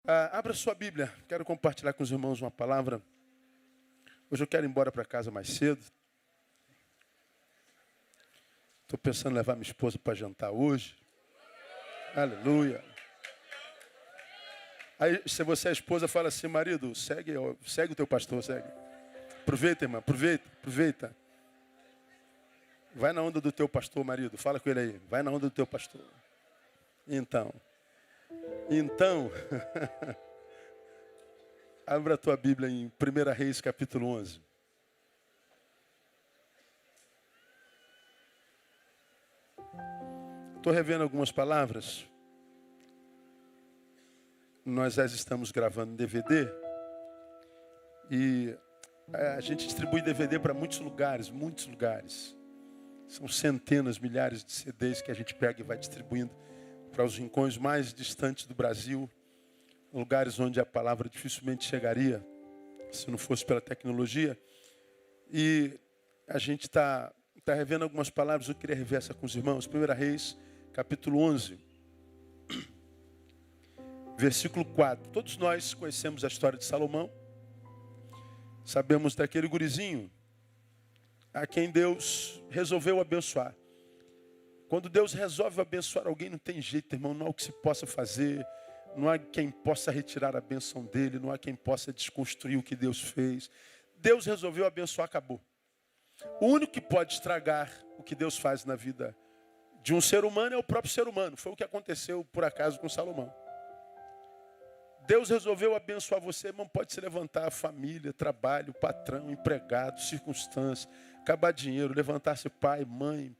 Abra sua Bíblia. Quero compartilhar com os irmãos uma palavra. Hoje eu quero ir embora para casa mais cedo. Estou pensando em levar minha esposa para jantar hoje. Aleluia. Aí, se você é esposa, fala assim: marido, segue o teu pastor, segue. Aproveita, irmã, aproveita. Vai na onda do teu pastor, marido. Fala com ele aí. Vai na onda do teu pastor. Então, abra a tua Bíblia em 1 Reis, capítulo 11. Estou revendo algumas palavras. Nós as estamos gravando em DVD. E a gente distribui DVD para muitos lugares. São centenas, milhares de CDs que a gente pega e vai distribuindo para os rincões mais distantes do Brasil, lugares onde a palavra dificilmente chegaria, se não fosse pela tecnologia. E a gente está revendo algumas palavras, eu queria rever essa com os irmãos. 1 Reis, capítulo 11, versículo 4. Todos nós conhecemos a história de Salomão, sabemos daquele gurizinho a quem Deus resolveu abençoar. Quando Deus resolve abençoar alguém, não tem jeito, irmão, não há o que se possa fazer, não há quem possa retirar a bênção dele, não há quem possa desconstruir o que Deus fez. Deus resolveu abençoar, acabou. O único que pode estragar o que Deus faz na vida de um ser humano é o próprio ser humano. Foi o que aconteceu, por acaso, com Salomão. Deus resolveu abençoar você, irmão, pode se levantar, família, trabalho, patrão, empregado, circunstância, acabar dinheiro, levantar-se pai, mãe,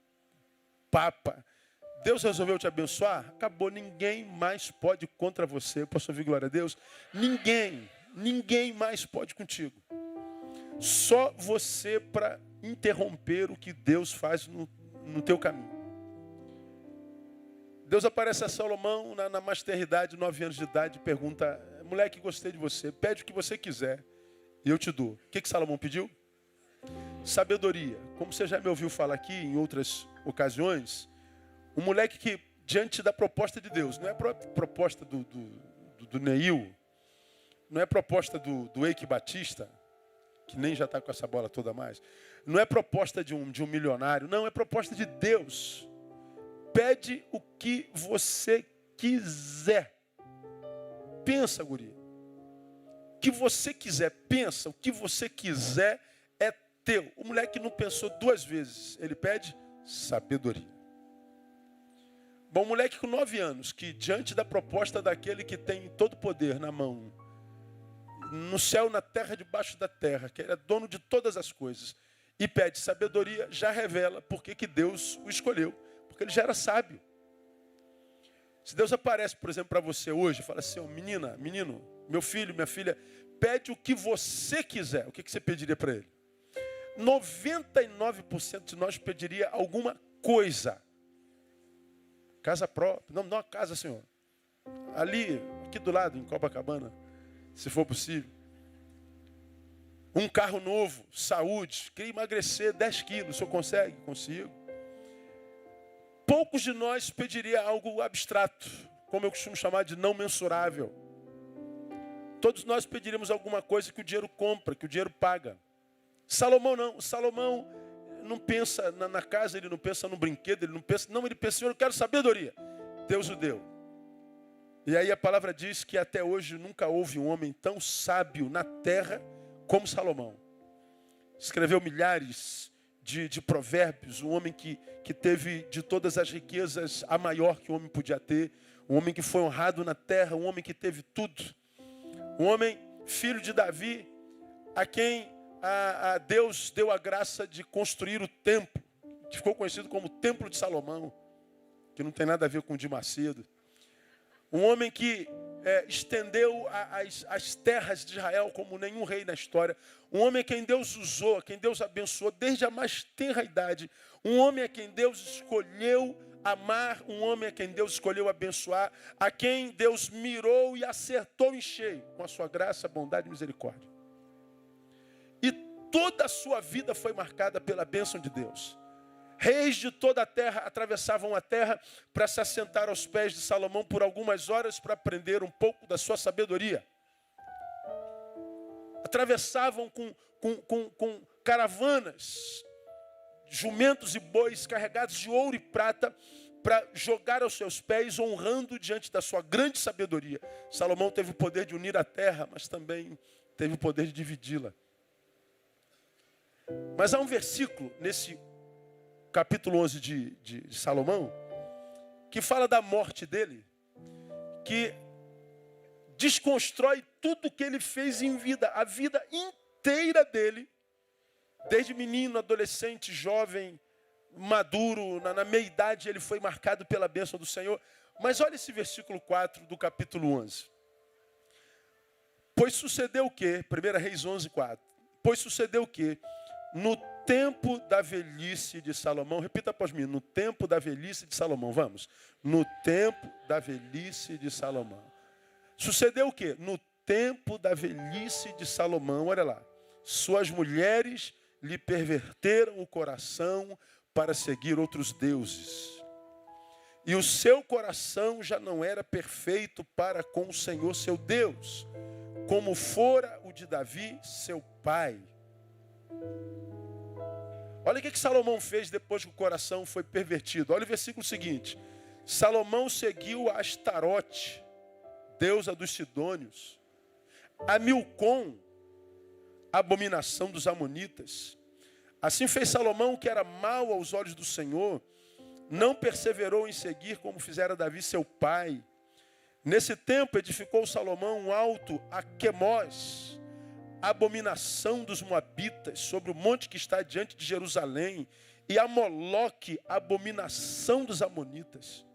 papa. Deus resolveu te abençoar, acabou, ninguém mais pode contra você. Posso ouvir glória a Deus? Ninguém mais pode contigo. Só você para interromper o que Deus faz no teu caminho. Deus aparece a Salomão na masternidade, 9 anos de idade, e pergunta: moleque, gostei de você, pede o que você quiser e eu te dou. O que Salomão pediu? Sabedoria. Como você já me ouviu falar aqui em outras ocasiões, um moleque que, diante da proposta de Deus, não é proposta do Neil, não é proposta do Eike Batista, que nem já está com essa bola toda mais, não é proposta de um milionário, não, é proposta de Deus. Pede o que você quiser. Pensa, guri. O que você quiser, pensa, o que você quiser é teu. O moleque não pensou 2 vezes, ele pede sabedoria. Bom, o moleque com 9 anos, que diante da proposta daquele que tem todo o poder na mão, no céu, na terra, debaixo da terra, que ele é dono de todas as coisas, e pede sabedoria, já revela por que Deus o escolheu. Porque ele já era sábio. Se Deus aparece, por exemplo, para você hoje, fala assim: menina, menino, meu filho, minha filha, pede o que você quiser. O que você pediria para ele? 99% de nós pediria alguma coisa. Casa própria. Não uma casa, Senhor. Ali, aqui do lado, em Copacabana, se for possível. Um carro novo, saúde. Queria emagrecer 10 quilos. O senhor consegue? Consigo. Poucos de nós pediria algo abstrato, como eu costumo chamar de não mensurável. Todos nós pediríamos alguma coisa que o dinheiro compra, que o dinheiro paga. Salomão não. Salomão não pensa na casa, ele não pensa no brinquedo, ele pensa, Senhor, eu quero sabedoria. Deus o deu. E aí a palavra diz que até hoje nunca houve um homem tão sábio na terra como Salomão. Escreveu milhares de provérbios, um homem que teve de todas as riquezas a maior que o homem podia ter, um homem que foi honrado na terra, um homem que teve tudo, um homem filho de Davi, a quem a Deus deu a graça de construir o templo, que ficou conhecido como Templo de Salomão, que não tem nada a ver com o de Macedo, um homem que estendeu as terras de Israel como nenhum rei na história. Um homem a quem Deus usou, a quem Deus abençoou desde a mais tenra idade. Um homem a quem Deus escolheu amar, um homem a quem Deus escolheu abençoar, a quem Deus mirou e acertou em cheio com a sua graça, bondade e misericórdia. E toda a sua vida foi marcada pela bênção de Deus. Reis de toda a terra atravessavam a terra para se assentar aos pés de Salomão por algumas horas para aprender um pouco da sua sabedoria. Atravessavam com caravanas, jumentos e bois carregados de ouro e prata para jogar aos seus pés, honrando diante da sua grande sabedoria. Salomão teve o poder de unir a terra, mas também teve o poder de dividi-la. Mas há um versículo nesse capítulo 11 de Salomão, que fala da morte dele, que desconstrói tudo que ele fez em vida, a vida inteira dele, desde menino, adolescente, jovem, maduro, na meia-idade, ele foi marcado pela bênção do Senhor. Mas olha esse versículo 4 do capítulo 11. Pois sucedeu o quê? 1 Reis 11, 4. Pois sucedeu o quê? No tempo da velhice de Salomão, repita após mim, no tempo da velhice de Salomão, vamos. No tempo da velhice de Salomão. Sucedeu o quê? No tempo da velhice de Salomão, olha lá. Suas mulheres lhe perverteram o coração para seguir outros deuses. E o seu coração já não era perfeito para com o Senhor seu Deus, como fora o de Davi, seu pai. Olha o que Salomão fez depois que o coração foi pervertido. Olha o versículo seguinte. Salomão seguiu a Astarote, deusa dos Sidônios, a Milcom, abominação dos amonitas. Assim fez Salomão, que era mau aos olhos do Senhor, não perseverou em seguir como fizera Davi, seu pai. Nesse tempo edificou Salomão um alto a Quemós, abominação dos moabitas, sobre o monte que está diante de Jerusalém, e a Moloque, abominação dos amonitas.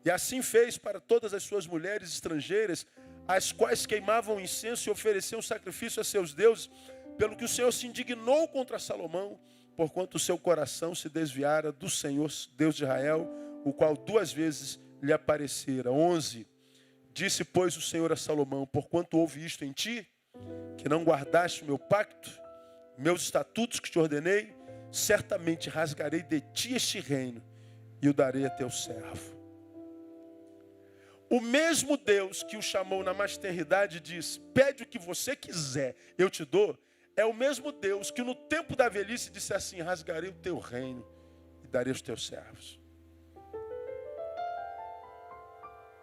E assim fez para todas as suas mulheres estrangeiras, as quais queimavam incenso e ofereciam sacrifício a seus deuses, pelo que o Senhor se indignou contra Salomão, porquanto o seu coração se desviara do Senhor, Deus de Israel, o qual 2 vezes lhe aparecera. 11. Disse, pois, o Senhor a Salomão, porquanto houve isto em ti, que não guardaste o meu pacto, meus estatutos que te ordenei, certamente rasgarei de ti este reino e o darei a teu servo. O mesmo Deus que o chamou na mais tenridade disse, pede o que você quiser, eu te dou, é o mesmo Deus que no tempo da velhice disse assim, rasgarei o teu reino e darei os teus servos.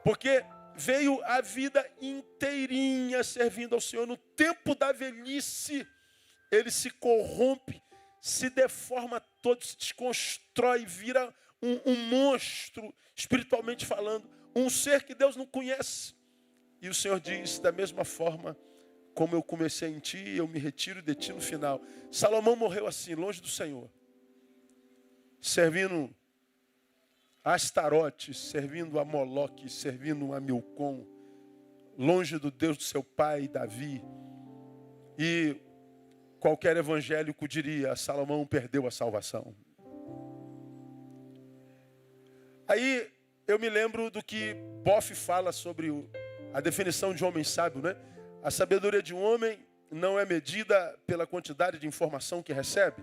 Porque veio a vida inteirinha servindo ao Senhor. No tempo da velhice, ele se corrompe, se deforma todo, se desconstrói, vira um monstro, espiritualmente falando. Um ser que Deus não conhece. E o Senhor diz, da mesma forma como eu comecei em ti, eu me retiro de ti no final. Salomão morreu assim, longe do Senhor. Servindo a Astarote, servindo a Moloque, servindo a Milcom. Longe do Deus do seu pai, Davi. E qualquer evangélico diria, Salomão perdeu a salvação. Aí eu me lembro do que Boff fala sobre a definição de homem sábio, né? A sabedoria de um homem não é medida pela quantidade de informação que recebe,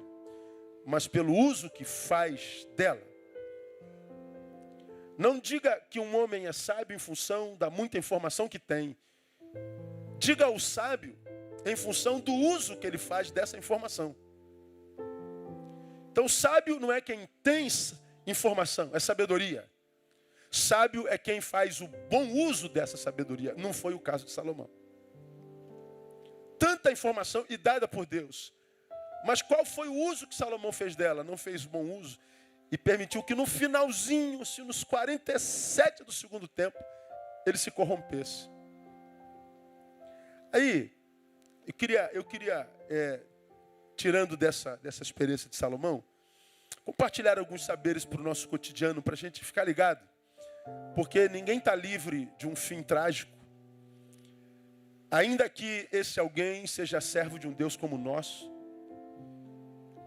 mas pelo uso que faz dela. Não diga que um homem é sábio em função da muita informação que tem. Diga ao sábio em função do uso que ele faz dessa informação. Então, sábio não é quem tem informação, é sabedoria. Sábio é quem faz o bom uso dessa sabedoria. Não foi o caso de Salomão. Tanta informação e dada por Deus. Mas qual foi o uso que Salomão fez dela? Não fez bom uso. E permitiu que no finalzinho, nos 47 do segundo tempo, ele se corrompesse. Aí, eu queria tirando dessa experiência de Salomão, compartilhar alguns saberes para o nosso cotidiano, para a gente ficar ligado. Porque ninguém está livre de um fim trágico. Ainda que esse alguém seja servo de um Deus como o nosso,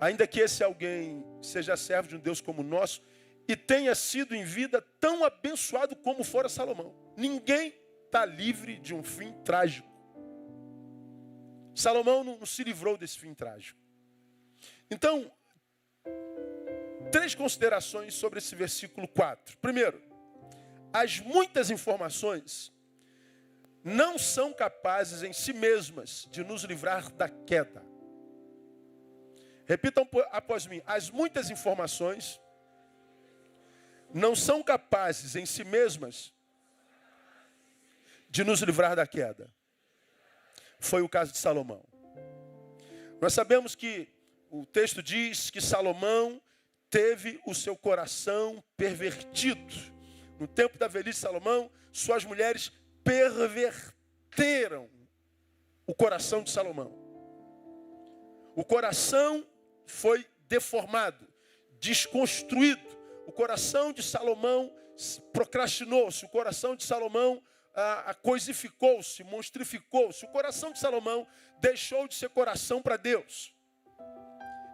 ainda que esse alguém seja servo de um Deus como o nosso e tenha sido em vida tão abençoado como fora Salomão. Ninguém está livre de um fim trágico. Salomão não se livrou desse fim trágico. Então, 3 considerações sobre esse versículo 4. Primeiro, as muitas informações não são capazes em si mesmas de nos livrar da queda. Repitam após mim. As muitas informações não são capazes em si mesmas de nos livrar da queda. Foi o caso de Salomão. Nós sabemos que o texto diz que Salomão teve o seu coração pervertido. No tempo da velhice de Salomão, suas mulheres perverteram o coração de Salomão. O coração foi deformado, desconstruído. O coração de Salomão procrastinou-se. O coração de Salomão coisificou-se, monstrificou-se. O coração de Salomão deixou de ser coração para Deus.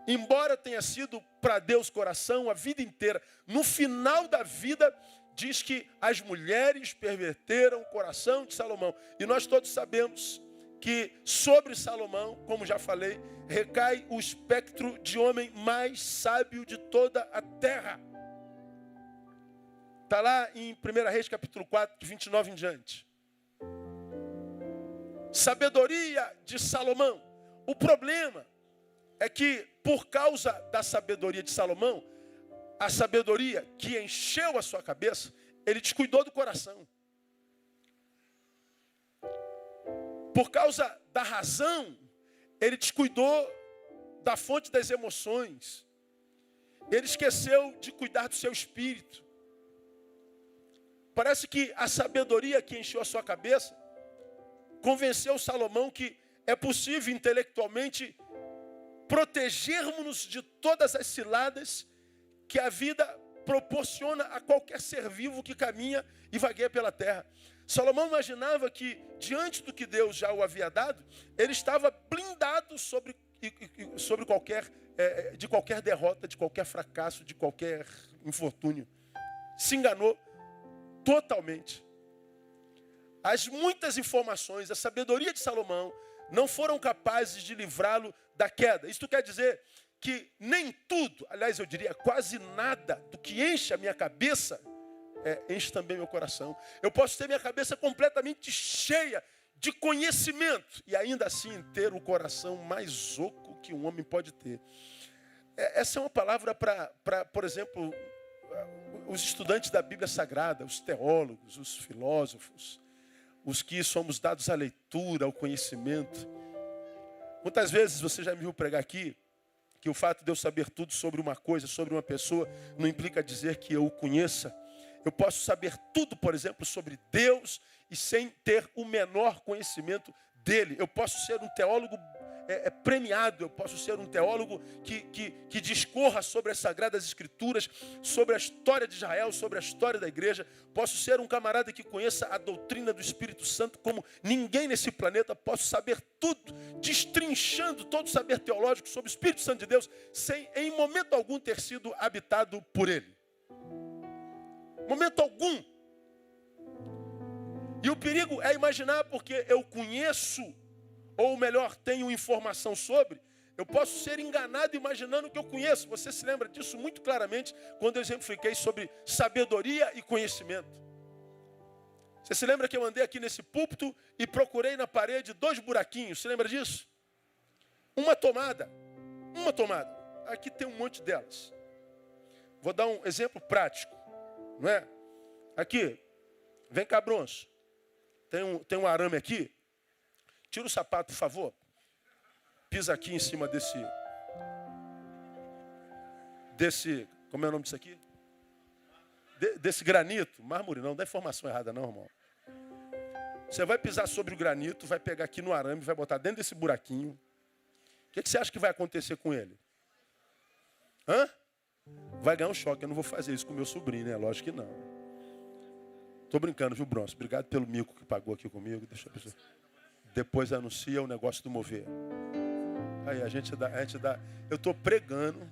Embora tenha sido para Deus coração a vida inteira, no final da vida diz que as mulheres perverteram o coração de Salomão. E nós todos sabemos que sobre Salomão, como já falei, recai o espectro de homem mais sábio de toda a terra. Está lá em 1 Reis capítulo 4, de 29 em diante. Sabedoria de Salomão. O problema é que por causa da sabedoria de Salomão, a sabedoria que encheu a sua cabeça, ele descuidou do coração. Por causa da razão, ele descuidou da fonte das emoções. Ele esqueceu de cuidar do seu espírito. Parece que a sabedoria que encheu a sua cabeça convenceu Salomão que é possível intelectualmente protegermos-nos de todas as ciladas que a vida proporciona a qualquer ser vivo que caminha e vagueia pela terra. Salomão imaginava que, diante do que Deus já o havia dado, ele estava blindado sobre de qualquer derrota, de qualquer fracasso, de qualquer infortúnio. Se enganou totalmente. As muitas informações, a sabedoria de Salomão, não foram capazes de livrá-lo da queda. Isto quer dizer que nem tudo, aliás, eu diria quase nada do que enche a minha cabeça, enche também meu coração. Eu posso ter minha cabeça completamente cheia de conhecimento e ainda assim ter o coração mais oco que um homem pode ter. Essa é uma palavra para, por exemplo, os estudantes da Bíblia Sagrada, os teólogos, os filósofos, os que somos dados à leitura, ao conhecimento. Muitas vezes você já me viu pregar aqui que o fato de eu saber tudo sobre uma coisa, sobre uma pessoa, não implica dizer que eu o conheça. Eu posso saber tudo, por exemplo, sobre Deus e sem ter o menor conhecimento dele. Eu posso ser um teólogo premiado, eu posso ser um teólogo que discorra sobre as Sagradas Escrituras, sobre a história de Israel, sobre a história da igreja. Posso ser um camarada que conheça a doutrina do Espírito Santo como ninguém nesse planeta. Posso saber tudo, destrinchando todo o saber teológico sobre o Espírito Santo de Deus, sem em momento algum ter sido habitado por ele. Momento algum. E o perigo é imaginar porque eu conheço, ou melhor, tenho informação sobre, eu posso ser enganado imaginando que eu conheço. Você se lembra disso muito claramente quando eu exemplifiquei sobre sabedoria e conhecimento. Você se lembra que eu andei aqui nesse púlpito e procurei na parede 2 buraquinhos? Você lembra disso? Uma tomada. Aqui tem um monte delas. Vou dar um exemplo prático. Não é? Aqui, vem cá, Bronço. Tem um arame aqui. Tira o sapato, por favor. Pisa aqui em cima desse... Como é o nome disso aqui? Desse granito. Mármore, não dá informação errada não, irmão. Você vai pisar sobre o granito, vai pegar aqui no arame, vai botar dentro desse buraquinho. O que você acha que vai acontecer com ele? Vai ganhar um choque. Eu não vou fazer isso com meu sobrinho, né? Lógico que não. Tô brincando, viu, Bronço? Obrigado pelo mico que pagou aqui comigo. Deixa eu pensar. Depois anuncia o negócio do mover. Aí a gente dá. Eu estou pregando.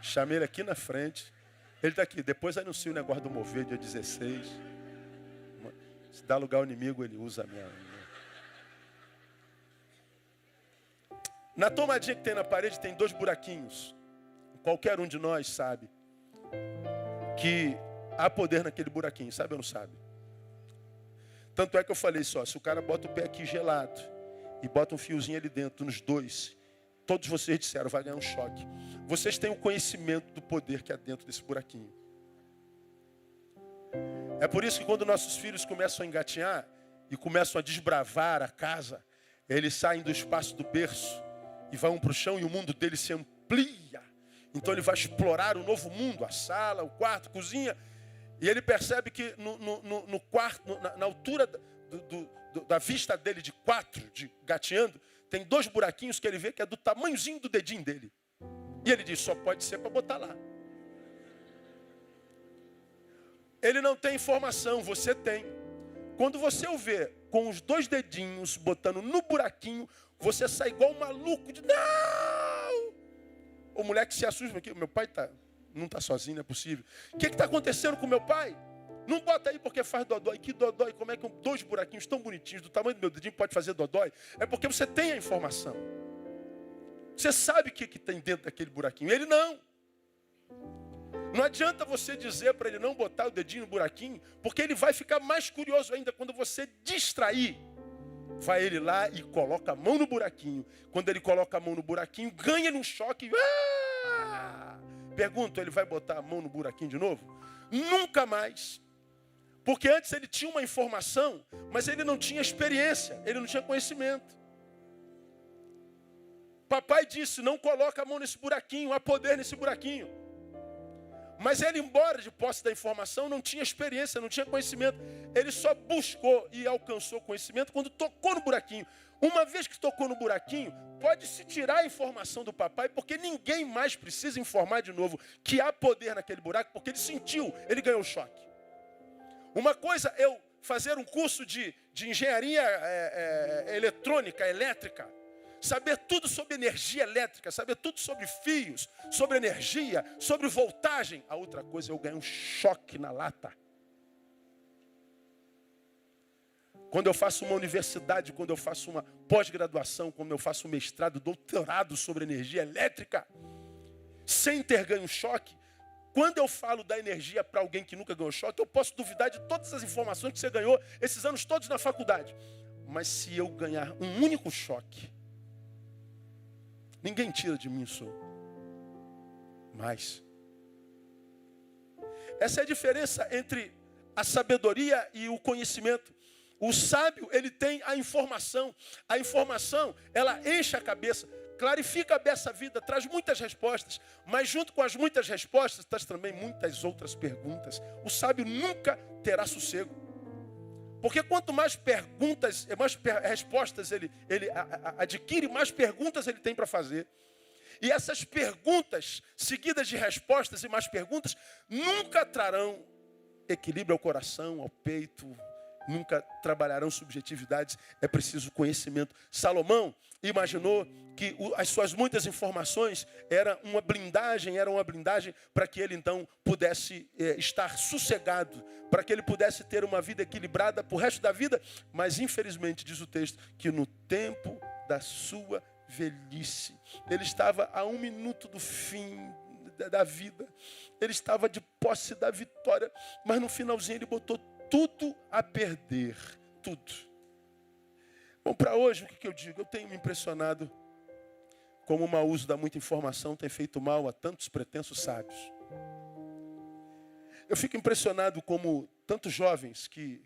Chamei ele aqui na frente. Ele está aqui. Depois anuncia o negócio do mover, dia 16. Se dá lugar ao inimigo, ele usa a minha. Na tomadinha que tem na parede tem 2 buraquinhos. qualquer um de nós sabe que há poder naquele buraquinho, sabe ou não sabe? Tanto é que eu falei só, se o cara bota o pé aqui gelado e bota um fiozinho ali dentro, nos dois, todos vocês disseram, vai ganhar um choque. Vocês têm o conhecimento do poder que há dentro desse buraquinho. É por isso que quando nossos filhos começam a engatinhar e começam a desbravar a casa, eles saem do espaço do berço e vão para o chão e o mundo deles se amplia. Então ele vai explorar um novo mundo, a sala, o quarto, a cozinha. E ele percebe que no quarto, na altura da vista dele de 4, de gateando, tem 2 buraquinhos que ele vê que é do tamanhozinho do dedinho dele. E ele diz, só pode ser para botar lá. Ele não tem informação, você tem. Quando você o vê com os 2 dedinhos botando no buraquinho, você sai igual um maluco de não! O moleque se assusta aqui, meu pai não está sozinho, não é possível. O que está acontecendo com meu pai? Não bota aí porque faz dodói. Que dodói? Como é que 2 buraquinhos tão bonitinhos, do tamanho do meu dedinho, pode fazer dodói? É porque você tem a informação. Você sabe o que tem dentro daquele buraquinho. Ele não. Não adianta você dizer para ele não botar o dedinho no buraquinho, porque ele vai ficar mais curioso ainda quando você distrair. Vai ele lá e coloca a mão no buraquinho. Quando ele coloca a mão no buraquinho, ganha num choque. Pergunto, ele vai botar a mão no buraquinho de novo? Nunca mais. Porque antes ele tinha uma informação, mas ele não tinha experiência, ele não tinha conhecimento. Papai disse, não coloca a mão nesse buraquinho, há poder nesse buraquinho. Mas ele, embora de posse da informação, não tinha experiência, não tinha conhecimento. Ele só buscou e alcançou conhecimento quando tocou no buraquinho. Uma vez que tocou no buraquinho, pode-se tirar a informação do papai, porque ninguém mais precisa informar de novo que há poder naquele buraco, porque ele sentiu, ele ganhou o choque. Uma coisa é eu fazer um curso de engenharia eletrônica, elétrica, saber tudo sobre energia elétrica, saber tudo sobre fios, sobre energia, sobre voltagem. A outra coisa é eu ganhar um choque na lata. Quando eu faço uma universidade, quando eu faço uma pós-graduação, quando eu faço um mestrado, doutorado sobre energia elétrica, sem ter ganho um choque, quando eu falo da energia para alguém que nunca ganhou choque, eu posso duvidar de todas as informações que você ganhou esses anos todos na faculdade. Mas se eu ganhar um único choque, ninguém tira de mim isso. Mas essa é a diferença entre a sabedoria e o conhecimento. O sábio, ele tem a informação. A informação, ela enche a cabeça, clarifica a essa vida, traz muitas respostas. Mas junto com as muitas respostas, traz também muitas outras perguntas. O sábio nunca terá sossego. Porque quanto mais perguntas, mais respostas ele adquire, mais perguntas ele tem para fazer. E essas perguntas, seguidas de respostas e mais perguntas, nunca trarão equilíbrio ao coração, ao peito, nunca trabalharão subjetividades. É preciso conhecimento. Salomão imaginou que as suas muitas informações eram uma blindagem para que ele então pudesse estar sossegado, para que ele pudesse ter uma vida equilibrada para o resto da vida. Mas infelizmente diz o texto que no tempo da sua velhice, ele estava a 1 minuto do fim da vida, ele estava de posse da vitória, mas no finalzinho ele botou tudo a perder, tudo. Bom, para hoje, o que eu digo? Eu tenho me impressionado como o mau uso da muita informação tem feito mal a tantos pretensos sábios. Eu fico impressionado como tantos jovens que,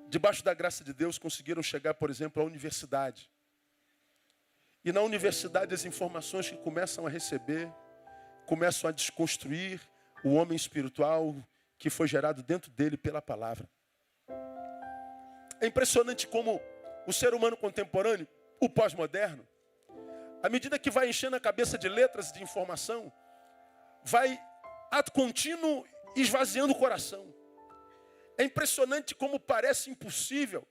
debaixo da graça de Deus, conseguiram chegar, por exemplo, à universidade. E na universidade as informações que começam a receber, começam a desconstruir o homem espiritual que foi gerado dentro dele pela palavra. É impressionante como o ser humano contemporâneo, o pós-moderno, à medida que vai enchendo a cabeça de letras de informação, vai, ato contínuo, esvaziando o coração. É impressionante como parece impossível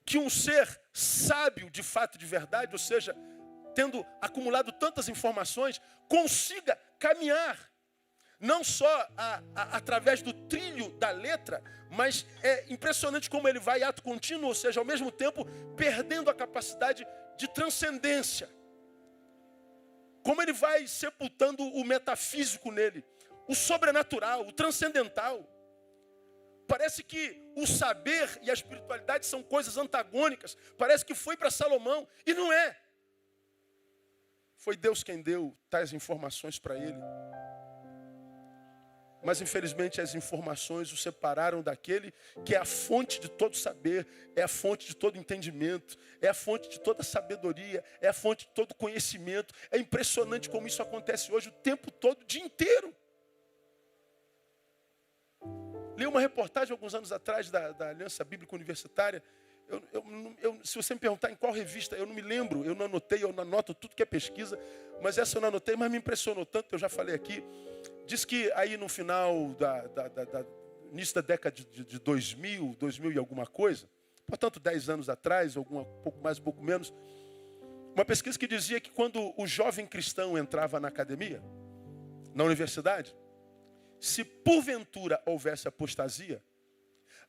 que um ser sábio de fato, de verdade, ou seja, tendo acumulado tantas informações, consiga caminhar não só através do trilho da letra, mas é impressionante como ele vai ato contínuo, ou seja, ao mesmo tempo perdendo a capacidade de transcendência. Como ele vai sepultando o metafísico nele, o sobrenatural, o transcendental. Parece que o saber e a espiritualidade são coisas antagônicas. Parece que foi para Salomão e não é. Foi Deus quem deu tais informações para ele. Mas infelizmente as informações o separaram daquele que é a fonte de todo saber, é a fonte de todo entendimento, é a fonte de toda sabedoria, é a fonte de todo conhecimento. É impressionante como isso acontece hoje o tempo todo, o dia inteiro. Li uma reportagem alguns anos atrás da Aliança Bíblica Universitária. Se você me perguntar em qual revista, eu não me lembro, eu não anotei, eu não anoto tudo que é pesquisa, mas essa eu não anotei, mas me impressionou tanto, eu já falei aqui. Diz que aí no final, início da década de 2000 e alguma coisa, portanto 10 anos atrás, um pouco mais, um pouco menos, uma pesquisa que dizia que quando o jovem cristão entrava na academia, na universidade, se porventura houvesse apostasia,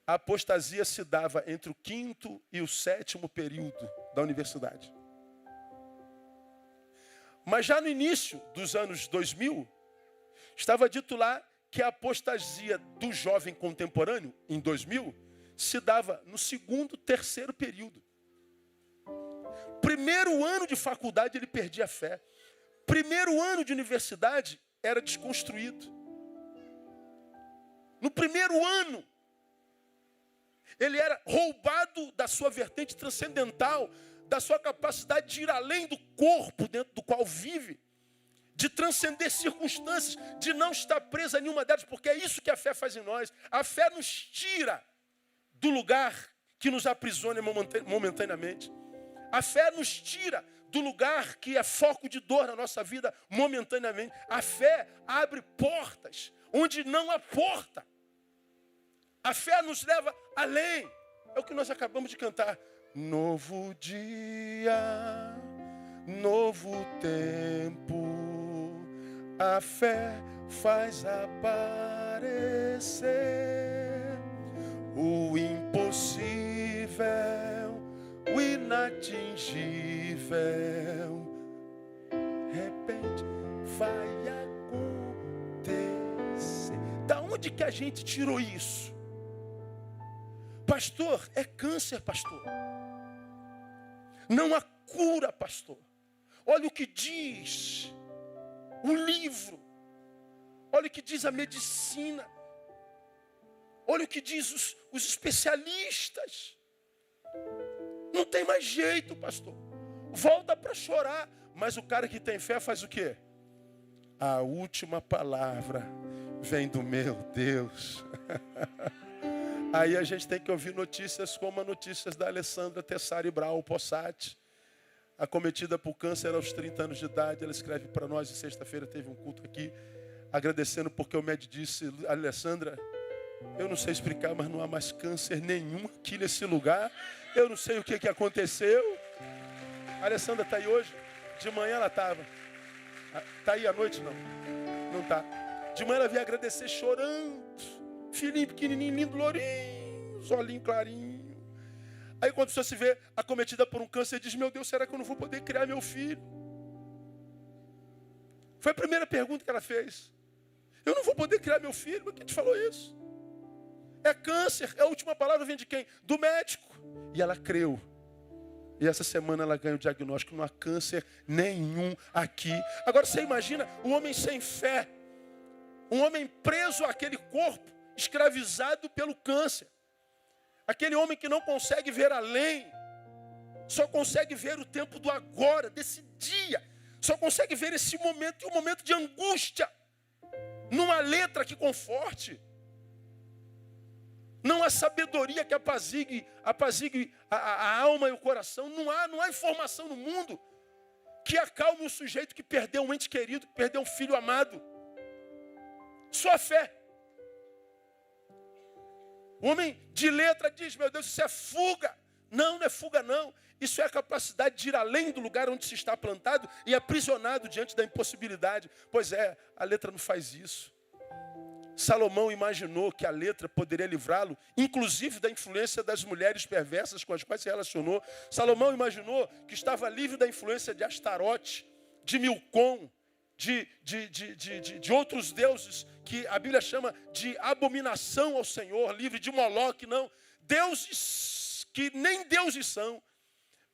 a apostasia se dava entre o 5º e o 7º período da universidade. Mas já no início dos anos 2000, estava dito lá que a apostasia do jovem contemporâneo, em 2000, se dava no 2º, 3º período. Primeiro ano de faculdade ele perdia a fé. Primeiro ano de universidade era desconstruído. No primeiro ano, ele era roubado da sua vertente transcendental, da sua capacidade de ir além do corpo dentro do qual vive, de transcender circunstâncias, de não estar preso a nenhuma delas, porque é isso que a fé faz em nós. A fé nos tira do lugar que nos aprisiona momentaneamente. A fé nos tira do lugar que é foco de dor na nossa vida momentaneamente. A fé abre portas onde não há porta. A fé nos leva além. É o que nós acabamos de cantar. Novo dia, novo tempo, a fé faz aparecer o impossível, o inatingível, de repente vai acontecer. Da onde que a gente tirou isso? Pastor, é câncer, pastor. Não há cura, pastor. Olha o que diz o livro. Olha o que diz a medicina. Olha o que diz os especialistas. Não tem mais jeito, pastor. Volta para chorar. Mas o cara que tem fé faz o quê? A última palavra vem do meu Deus. Aí a gente tem que ouvir notícias como as notícias da Alessandra Tessari Brau Possati, acometida por câncer aos 30 anos de idade. Ela escreve para nós, e sexta-feira teve um culto aqui, agradecendo porque o médico disse: Alessandra, eu não sei explicar, mas não há mais câncer nenhum aqui nesse lugar. Eu não sei o que aconteceu. A Alessandra está aí hoje? De manhã ela estava. Está aí à noite? Não. Não está. De manhã ela veio agradecer chorando. Filhinho pequenininho, lindo, lourinho, os olhinhos clarinhos. Aí quando você se vê acometida por um câncer, diz: meu Deus, será que eu não vou poder criar meu filho? Foi a primeira pergunta que ela fez. Eu não vou poder criar meu filho? Mas quem te falou isso? É câncer. A última palavra vem de quem? Do médico. E ela creu. E essa semana ela ganha o diagnóstico: não há câncer nenhum aqui. Agora você imagina o homem sem fé. Um homem preso àquele corpo, escravizado pelo câncer. Aquele homem que não consegue ver além, só consegue ver o tempo do agora, desse dia. Só consegue ver esse momento, e um momento de angústia. Não há letra que conforte. Não há sabedoria que apazigue a alma e o coração. Não há informação no mundo que acalme o sujeito que perdeu um ente querido, que perdeu um filho amado. Só a fé. O homem de letra diz: meu Deus, isso é fuga. Não, não é fuga não. Isso é a capacidade de ir além do lugar onde se está plantado e aprisionado diante da impossibilidade. Pois é, a letra não faz isso. Salomão imaginou que a letra poderia livrá-lo, inclusive da influência das mulheres perversas com as quais se relacionou. Salomão imaginou que estava livre da influência de Astarote, de Milcom, de outros deuses que a Bíblia chama de abominação ao Senhor, livre de Moloque, não. Deuses que nem deuses são,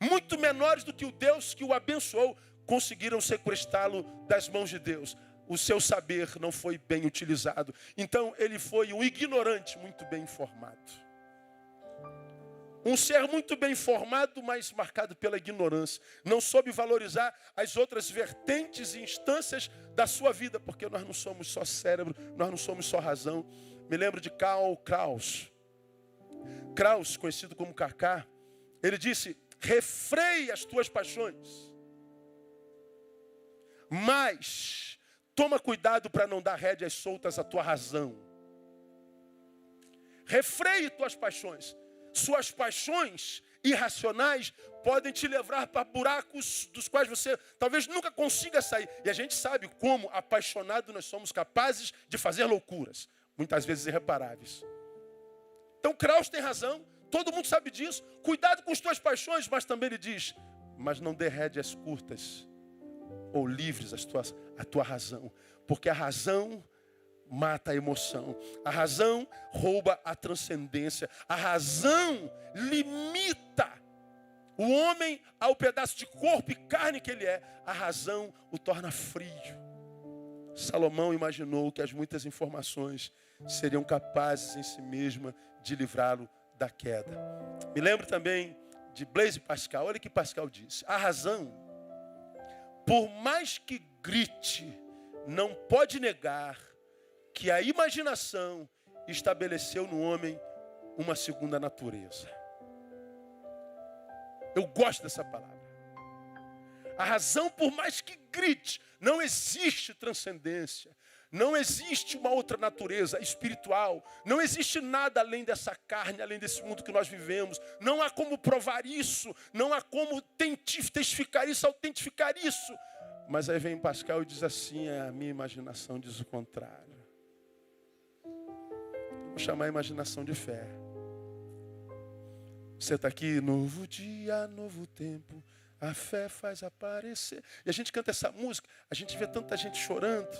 muito menores do que o Deus que o abençoou, conseguiram sequestrá-lo das mãos de Deus. O seu saber não foi bem utilizado. Então ele foi um ignorante muito bem informado. Um ser muito bem informado, mas marcado pela ignorância. Não soube valorizar as outras vertentes e instâncias da sua vida, porque nós não somos só cérebro, nós não somos só razão. Me lembro de Karl Kraus. Kraus, conhecido como Kaká, ele disse: refreia as tuas paixões, mas toma cuidado para não dar rédeas soltas à tua razão. Refreie tuas paixões. Suas paixões irracionais podem te levar para buracos dos quais você talvez nunca consiga sair. E a gente sabe como, apaixonado, nós somos capazes de fazer loucuras, muitas vezes irreparáveis. Então Kraus tem razão, todo mundo sabe disso. Cuidado com as tuas paixões, mas também ele diz: mas não dê rédeas curtas ou livres a tua razão, porque a razão mata a emoção. A razão rouba a transcendência. A razão limita o homem ao pedaço de corpo e carne que ele é. A razão o torna frio. Salomão imaginou que as muitas informações seriam capazes em si mesma de livrá-lo da queda. Me lembro também de Blaise Pascal. Olha o que Pascal disse: a razão, por mais que grite, não pode negar que a imaginação estabeleceu no homem uma segunda natureza. Eu gosto dessa palavra. A razão, por mais que grite, não existe transcendência, não existe uma outra natureza espiritual, não existe nada além dessa carne, além desse mundo que nós vivemos. Não há como provar isso, não há como testificar isso, autentificar isso. Mas aí vem Pascal e diz assim: a minha imaginação diz o contrário. Vou chamar a imaginação de fé. Você está aqui, novo dia, novo tempo, a fé faz aparecer. E a gente canta essa música, a gente vê tanta gente chorando,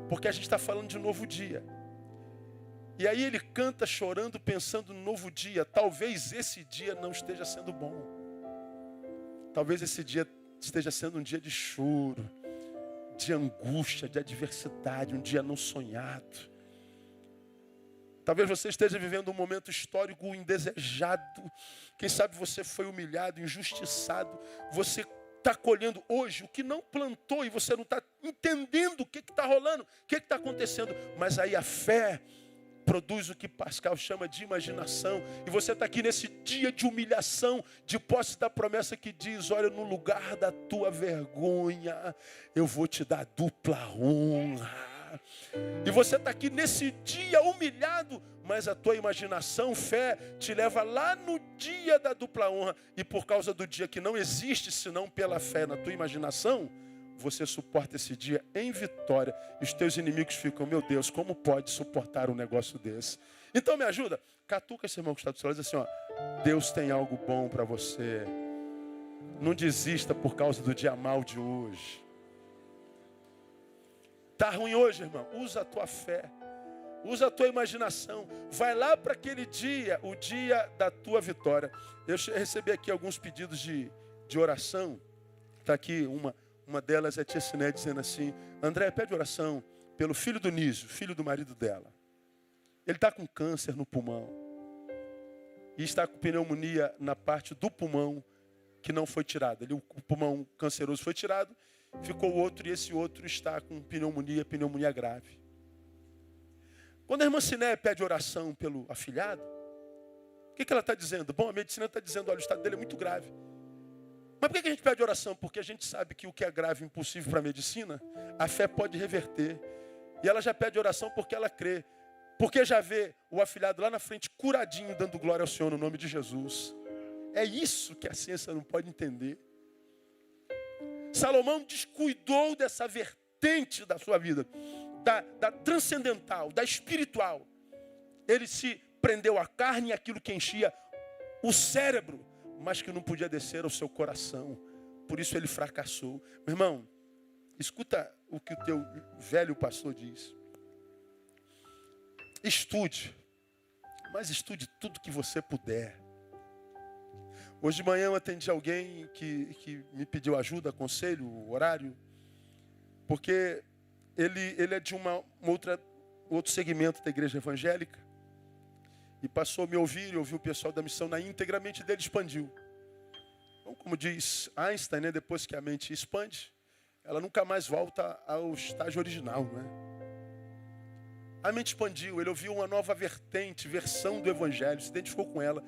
porque a gente está falando de novo dia. E aí ele canta chorando, pensando no novo dia. Talvez esse dia não esteja sendo bom. Talvez esse dia esteja sendo um dia de choro, de angústia, de adversidade, um dia não sonhado. Talvez você esteja vivendo um momento histórico indesejado. Quem sabe você foi humilhado, injustiçado. Você está colhendo hoje o que não plantou e você não está entendendo o que está rolando, o que está acontecendo. Mas aí a fé produz o que Pascal chama de imaginação. E você está aqui nesse dia de humilhação, de posse da promessa que diz: olha, no lugar da tua vergonha, eu vou te dar dupla honra. E você está aqui nesse dia humilhado, mas a tua imaginação, fé, te leva lá no dia da dupla honra. E por causa do dia que não existe senão pela fé na tua imaginação, você suporta esse dia em vitória. E os teus inimigos ficam: meu Deus, como pode suportar um negócio desse? Então me ajuda, catuca esse irmão que está do seu lado e diz assim: ó, Deus tem algo bom para você. Não desista por causa do dia mal de hoje. Está ruim hoje, irmão? Usa a tua fé. Usa a tua imaginação. Vai lá para aquele dia, o dia da tua vitória. Eu recebi aqui alguns pedidos de oração. Está aqui uma delas, é a tia Siné, dizendo assim: André, pede oração pelo filho do Nísio, filho do marido dela. Ele está com câncer no pulmão. E está com pneumonia na parte do pulmão que não foi tirada. O pulmão canceroso foi tirado. Ficou outro e esse outro está com pneumonia grave. Quando a irmã Siné pede oração pelo afilhado, o que ela está dizendo? Bom, a medicina está dizendo: olha, o estado dele é muito grave. Mas por que a gente pede oração? Porque a gente sabe que o que é grave e impossível para a medicina, a fé pode reverter. E ela já pede oração porque ela crê. Porque já vê o afilhado lá na frente curadinho, dando glória ao Senhor no nome de Jesus. É isso que a ciência não pode entender. Salomão descuidou dessa vertente da sua vida, da transcendental, da espiritual. Ele se prendeu à carne e aquilo que enchia o cérebro, mas que não podia descer ao seu coração. por isso ele fracassou. Meu irmão, escuta o que o teu velho pastor diz. Estude, mas estude tudo que você puder. Hoje de manhã eu atendi alguém que me pediu ajuda, conselho, horário, porque ele é de outro segmento da igreja evangélica e passou a me ouvir e ouviu o pessoal da missão na íntegra, a mente dele expandiu. Então, como diz Einstein, né, depois que a mente expande, ela nunca mais volta ao estágio original, não é? A mente expandiu, ele ouviu uma nova versão do evangelho, se identificou com ela.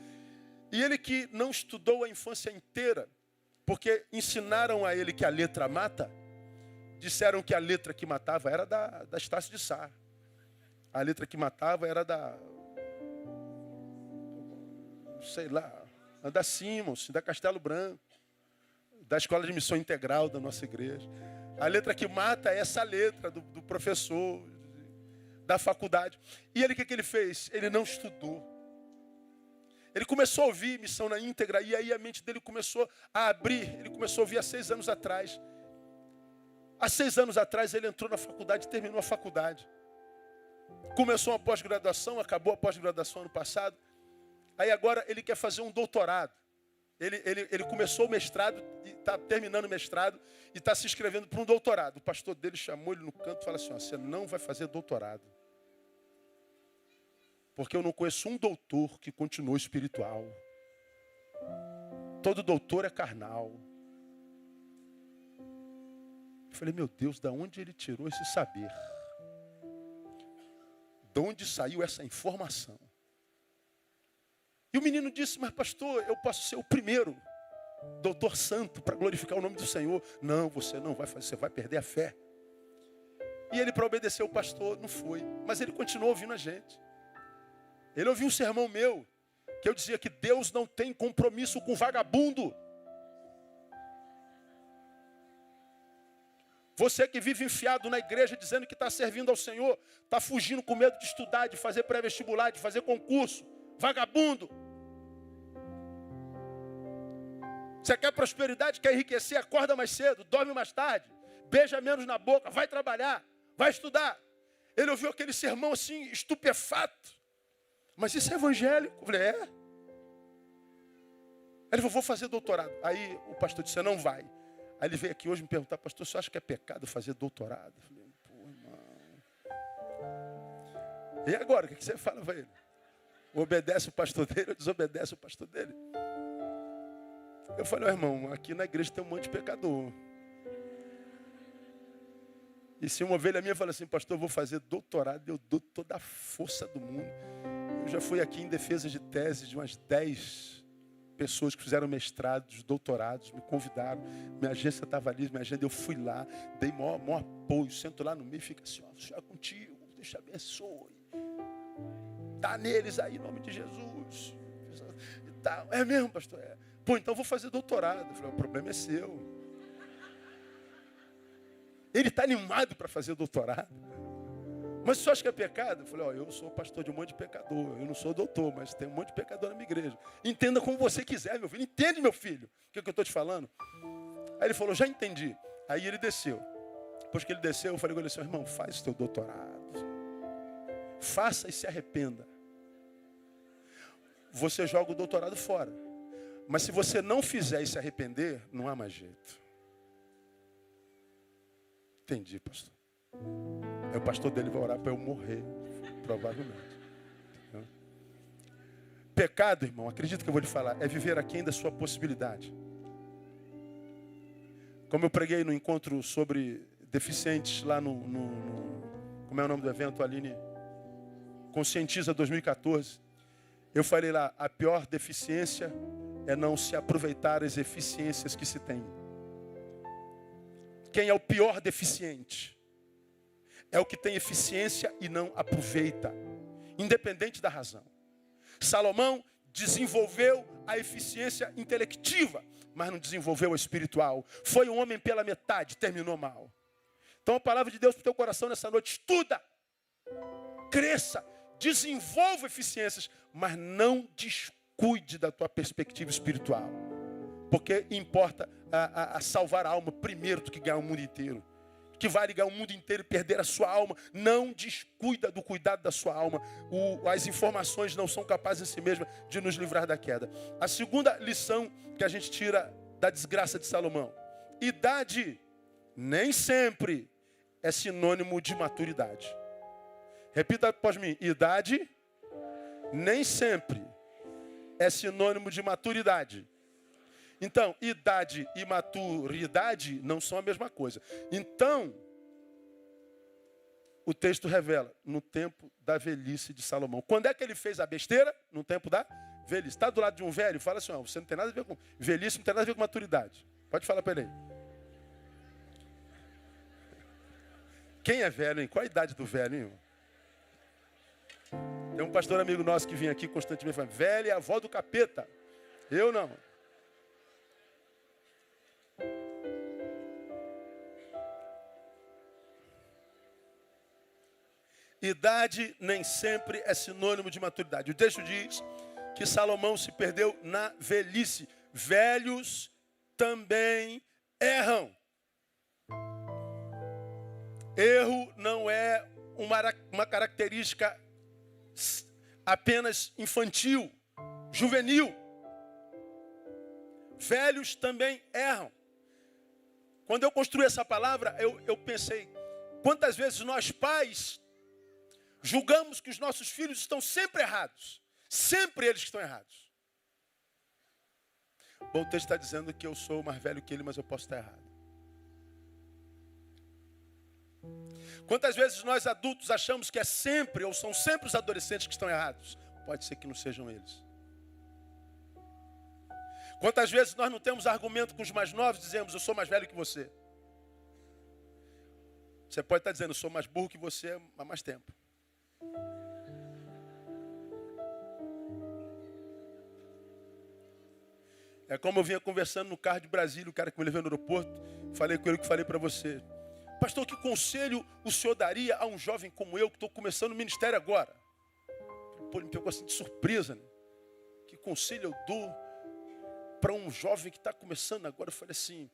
E ele que não estudou a infância inteira, porque ensinaram a ele que a letra mata, disseram que a letra que matava era da Estácio de Sá. A letra que matava era da Simons, da Castelo Branco, da Escola de Missão Integral da nossa igreja. A letra que mata é essa letra do professor, da faculdade. E ele, o que ele fez? Ele não estudou. Ele começou a ouvir missão na íntegra, e aí a mente dele começou a abrir. Ele começou a ouvir há 6 anos atrás. Há 6 anos atrás ele entrou na faculdade e terminou a faculdade. Começou uma pós-graduação, acabou a pós-graduação ano passado. Aí agora ele quer fazer um doutorado. Ele começou o mestrado, está terminando o mestrado e está se inscrevendo para um doutorado. O pastor dele chamou ele no canto e falou assim: ó, você não vai fazer doutorado. Porque eu não conheço um doutor que continuou espiritual. Todo doutor é carnal. Eu falei, meu Deus, de onde ele tirou esse saber? De onde saiu essa informação? E o menino disse, mas pastor, eu posso ser o primeiro doutor santo para glorificar o nome do Senhor. Não, você não vai fazer, você vai perder a fé. E ele, para obedecer o pastor, não foi. Mas ele continuou ouvindo a gente. Ele ouviu um sermão meu, que eu dizia que Deus não tem compromisso com vagabundo. Você que vive enfiado na igreja dizendo que está servindo ao Senhor, está fugindo com medo de estudar, de fazer pré-vestibular, de fazer concurso. Vagabundo. Você quer prosperidade, quer enriquecer, acorda mais cedo, dorme mais tarde, beija menos na boca, vai trabalhar, vai estudar. Ele ouviu aquele sermão assim, estupefato. Mas isso é evangélico. Eu falei, é? Ele falou, vou fazer doutorado. Aí o pastor disse, não vai. Aí ele veio aqui hoje me perguntar, pastor, você acha que é pecado fazer doutorado? Eu falei, pô, irmão. E agora, o que você fala para ele? Obedece o pastor dele ou desobedece o pastor dele? Eu falei, irmão, aqui na igreja tem um monte de pecador. E se uma ovelha minha fala assim, pastor, eu vou fazer doutorado, eu dou toda a força do mundo. Eu já fui aqui em defesa de tese de umas 10 pessoas que fizeram mestrados, doutorados, me convidaram. Minha agência estava ali, minha agenda, eu fui lá, dei maior apoio, sento lá no meio e fica assim, ó, o Senhor é contigo, Deus te abençoe. Dá neles aí, em nome de Jesus. Tá, é mesmo, pastor? É. Pô, então eu vou fazer doutorado. Eu falei, o problema é seu. Ele está animado para fazer doutorado. Mas você acha que é pecado? Eu falei, ó, eu sou pastor de um monte de pecador. Eu não sou doutor, mas tem um monte de pecador na minha igreja. Entenda como você quiser, meu filho. Entende, meu filho, o que eu estou te falando? Aí ele falou, já entendi. Aí ele desceu. Depois que ele desceu, eu falei com ele assim, irmão, faz o teu doutorado. Faça e se arrependa. Você joga o doutorado fora. Mas se você não fizer e se arrepender, não há mais jeito. Entendi, pastor. Aí o pastor dele vai orar para eu morrer, provavelmente. Pecado, irmão, acredita que eu vou lhe falar, é viver aquém da sua possibilidade. Como eu preguei no encontro sobre deficientes lá como é o nome do evento, Aline? Conscientiza 2014. Eu falei lá, a pior deficiência é não se aproveitar as eficiências que se tem. Quem é o pior deficiente? É o que tem eficiência e não aproveita, independente da razão. Salomão desenvolveu a eficiência intelectiva, mas não desenvolveu a espiritual. Foi um homem pela metade, terminou mal. Então a palavra de Deus para o teu coração nessa noite, estuda, cresça, desenvolva eficiências, mas não descuide da tua perspectiva espiritual. Porque importa a salvar a alma primeiro do que ganhar o mundo inteiro. Que vai ligar o mundo inteiro e perder a sua alma. Não descuida do cuidado da sua alma. As informações não são capazes em si mesmas de nos livrar da queda. A segunda lição que a gente tira da desgraça de Salomão. Idade nem sempre é sinônimo de maturidade. Repita após mim. Idade nem sempre é sinônimo de maturidade. Então, idade e maturidade não são a mesma coisa. Então, o texto revela, no tempo da velhice de Salomão. Quando é que ele fez a besteira? No tempo da velhice. Está do lado de um velho? Fala assim, ó, você não tem nada a ver com velhice, não tem nada a ver com maturidade. Pode falar para ele aí. Quem é velho, hein? Qual a idade do velho, hein? Tem um pastor amigo nosso que vinha aqui constantemente falando, velha é a avó do capeta. Eu não. Idade nem sempre é sinônimo de maturidade. O texto diz que Salomão se perdeu na velhice. Velhos também erram. Erro não é uma característica apenas infantil, juvenil. Velhos também erram. Quando eu construí essa palavra, eu pensei, quantas vezes nós pais julgamos que os nossos filhos estão sempre errados. Sempre eles que estão errados. Bom, o texto está dizendo que eu sou mais velho que ele, mas eu posso estar errado. Quantas vezes nós adultos achamos que é sempre, ou são sempre os adolescentes que estão errados? Pode ser que não sejam eles. Quantas vezes nós não temos argumento com os mais novos, dizemos, eu sou mais velho que você. Você pode estar dizendo, eu sou mais burro que você há mais tempo. É como eu vinha conversando no carro de Brasília, o cara que me levou no aeroporto, falei com ele o que falei para você. Pastor, que conselho o senhor daria a um jovem como eu, que estou começando o ministério agora? Pô, ele me pegou assim de surpresa, né? Que conselho eu dou para um jovem que está começando agora? Eu falei assim,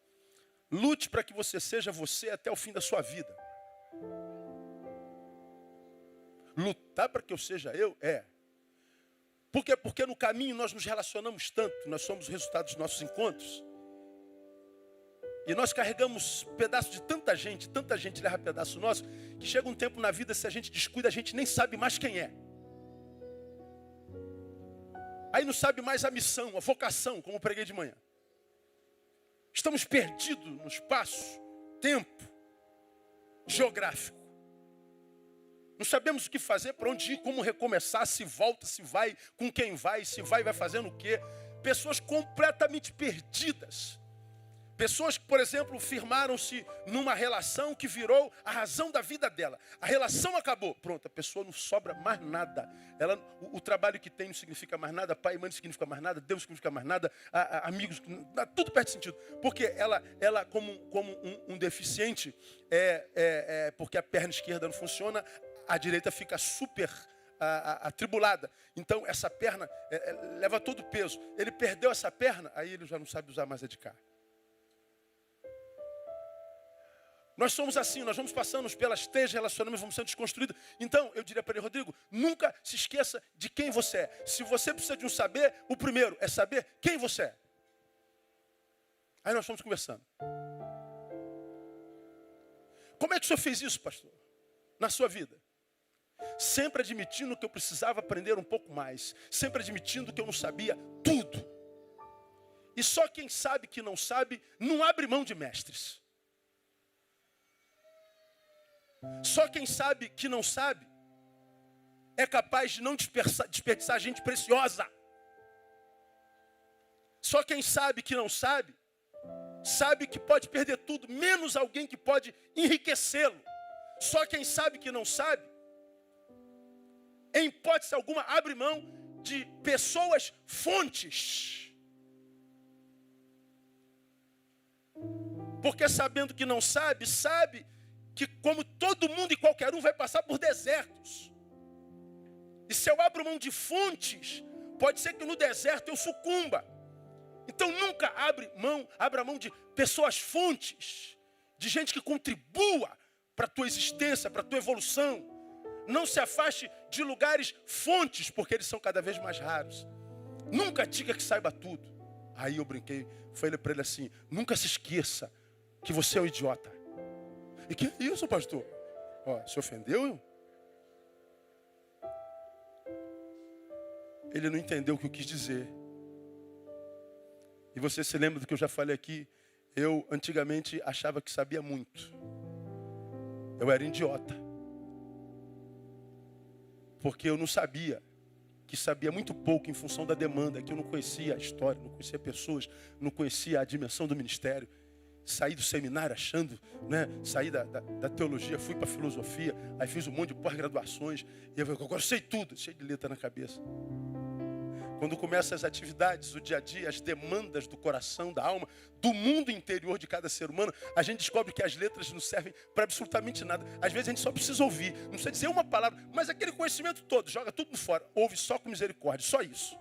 lute para que você seja você até o fim da sua vida. Lutar para que eu seja eu? É. Por quê? Porque no caminho nós nos relacionamos tanto, nós somos o resultado dos nossos encontros. E nós carregamos pedaços de tanta gente leva pedaço nosso, que chega um tempo na vida, se a gente descuida, a gente nem sabe mais quem é. Aí não sabe mais a missão, a vocação, como eu preguei de manhã. Estamos perdidos no espaço, tempo, geográfico. Não sabemos o que fazer, para onde ir, como recomeçar, se volta, se vai, com quem vai, se vai fazendo o quê. Pessoas completamente perdidas. Pessoas que, por exemplo, firmaram-se numa relação que virou a razão da vida dela. A relação acabou. Pronto, a pessoa não sobra mais nada. O trabalho que tem não significa mais nada. Pai e mãe não significa mais nada. Deus não significa mais nada. Amigos, tudo perde sentido. Porque ela como um deficiente, porque a perna esquerda não funciona, a direita fica super atribulada. Então, essa perna leva todo o peso. Ele perdeu essa perna, aí ele já não sabe usar mais a de cá. Nós somos assim, nós vamos passando pelas três relacionamentos, vamos sendo desconstruídos. Então, eu diria para ele, Rodrigo, nunca se esqueça de quem você é. Se você precisa de um saber, o primeiro é saber quem você é. Aí nós estamos conversando. Como é que o senhor fez isso, pastor? Na sua vida? Sempre admitindo que eu precisava aprender um pouco mais. Sempre admitindo que eu não sabia tudo. E só quem sabe que não sabe, não abre mão de mestres. Só quem sabe que não sabe é capaz de não desperdiçar gente preciosa. Só quem sabe que não sabe, sabe que pode perder tudo, menos alguém que pode enriquecê-lo. Só quem sabe que não sabe, em hipótese alguma, abre mão de pessoas fontes. Porque sabendo que não sabe, sabe que como todo mundo e qualquer um vai passar por desertos. E se eu abro mão de fontes, pode ser que no deserto eu sucumba. Então nunca abra mão de pessoas fontes, de gente que contribua para a tua existência, para a tua evolução. Não se afaste de lugares fontes, porque eles são cada vez mais raros. Nunca diga que saiba tudo. Aí eu brinquei, falei para ele assim, nunca se esqueça que você é um idiota. E que é isso, pastor? Ó, se ofendeu? Ele não entendeu o que eu quis dizer. E você se lembra do que eu já falei aqui? Eu antigamente achava que sabia muito. Eu era idiota. Porque eu não sabia, que sabia muito pouco em função da demanda, que eu não conhecia a história, não conhecia pessoas, não conhecia a dimensão do ministério. Saí do seminário achando, né? Saí da teologia, fui para a filosofia, aí fiz um monte de pós-graduações, e eu falei, agora eu sei tudo, cheio de letra na cabeça. Quando começam as atividades, o dia a dia, as demandas do coração, da alma, do mundo interior de cada ser humano, a gente descobre que as letras não servem para absolutamente nada. Às vezes a gente só precisa ouvir, não precisa dizer uma palavra, mas aquele conhecimento todo, joga tudo fora, ouve só com misericórdia, só isso.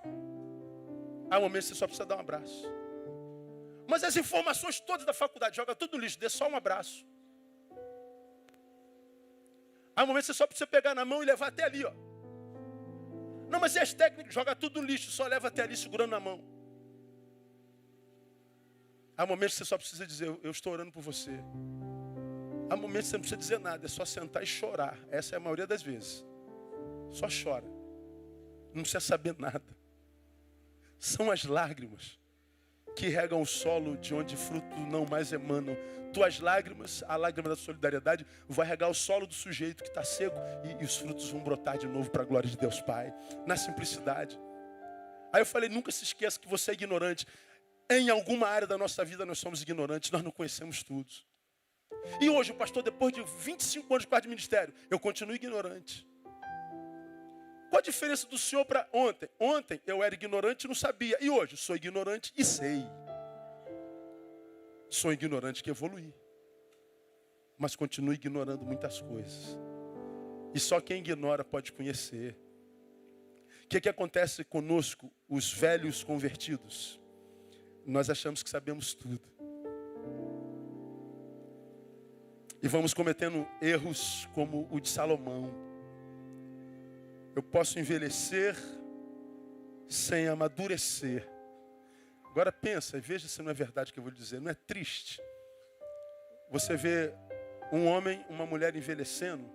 Há momentos que você só precisa dar um abraço. Mas as informações todas da faculdade, joga tudo no lixo, dê só um abraço. Há momentos que você só precisa pegar na mão e levar até ali, ó. Não, mas e as técnicas? Joga tudo no lixo, só leva até ali segurando na mão. Há momentos que você só precisa dizer, eu estou orando por você. Há momentos que você não precisa dizer nada, é só sentar e chorar. Essa é a maioria das vezes. Só chora. Não precisa saber nada. São as lágrimas que regam o solo de onde frutos não mais emanam. Tuas lágrimas, a lágrima da solidariedade, vai regar o solo do sujeito que está seco e os frutos vão brotar de novo para a glória de Deus Pai. Na simplicidade. Aí eu falei, nunca se esqueça que você é ignorante. Em alguma área da nossa vida nós somos ignorantes, nós não conhecemos tudo. E hoje, pastor, depois de 25 anos de quarto de ministério, eu continuo ignorante. Qual a diferença do senhor para ontem? Ontem eu era ignorante e não sabia. E hoje sou ignorante e sei. Sou ignorante que evoluí. Mas continuo ignorando muitas coisas. E só quem ignora pode conhecer. O que acontece conosco, os velhos convertidos? Nós achamos que sabemos tudo. E vamos cometendo erros como o de Salomão. Eu posso envelhecer sem amadurecer. Agora pensa e veja se não é verdade o que eu vou lhe dizer. Não é triste você vê um homem, uma mulher envelhecendo,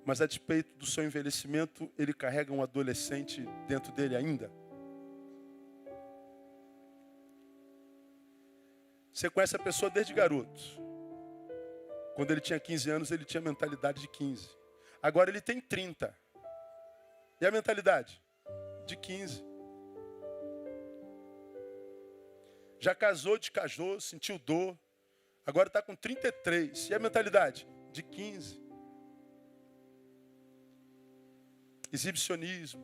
mas a despeito do seu envelhecimento, ele carrega um adolescente dentro dele ainda? Você conhece a pessoa desde garoto. Quando ele tinha 15 anos, ele tinha mentalidade de 15. Agora ele tem 30. E a mentalidade? De 15. Já casou, descasou, sentiu dor. Agora está com 33. E a mentalidade? De 15. Exibicionismo,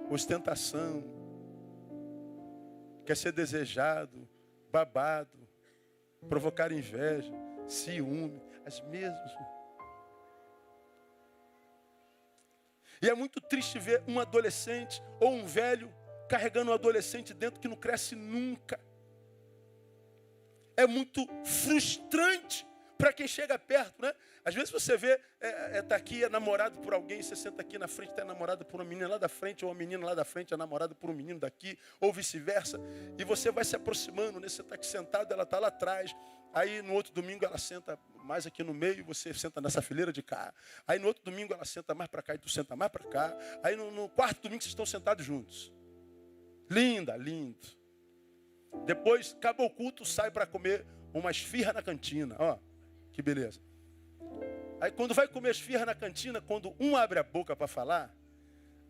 ostentação, quer ser desejado, babado, provocar inveja, ciúme, as mesmas. E é muito triste ver um adolescente ou um velho carregando um adolescente dentro que não cresce nunca. É muito frustrante para quem chega perto, né? Às vezes você vê, tá aqui, é namorado por alguém, você senta aqui na frente, é namorado por uma menina lá da frente, ou uma menina lá da frente é namorada por um menino daqui, ou vice-versa. E você vai se aproximando, né? Você está aqui sentado, ela está lá atrás. Aí no outro domingo ela senta mais aqui no meio, você senta nessa fileira de cá. Aí no outro domingo ela senta mais para cá e tu senta mais para cá. Aí no quarto domingo vocês estão sentados juntos. Linda, lindo. Depois, acabou o culto, sai para comer uma esfirra na cantina. Ó, que beleza. Aí quando vai comer esfirra na cantina, quando um abre a boca para falar,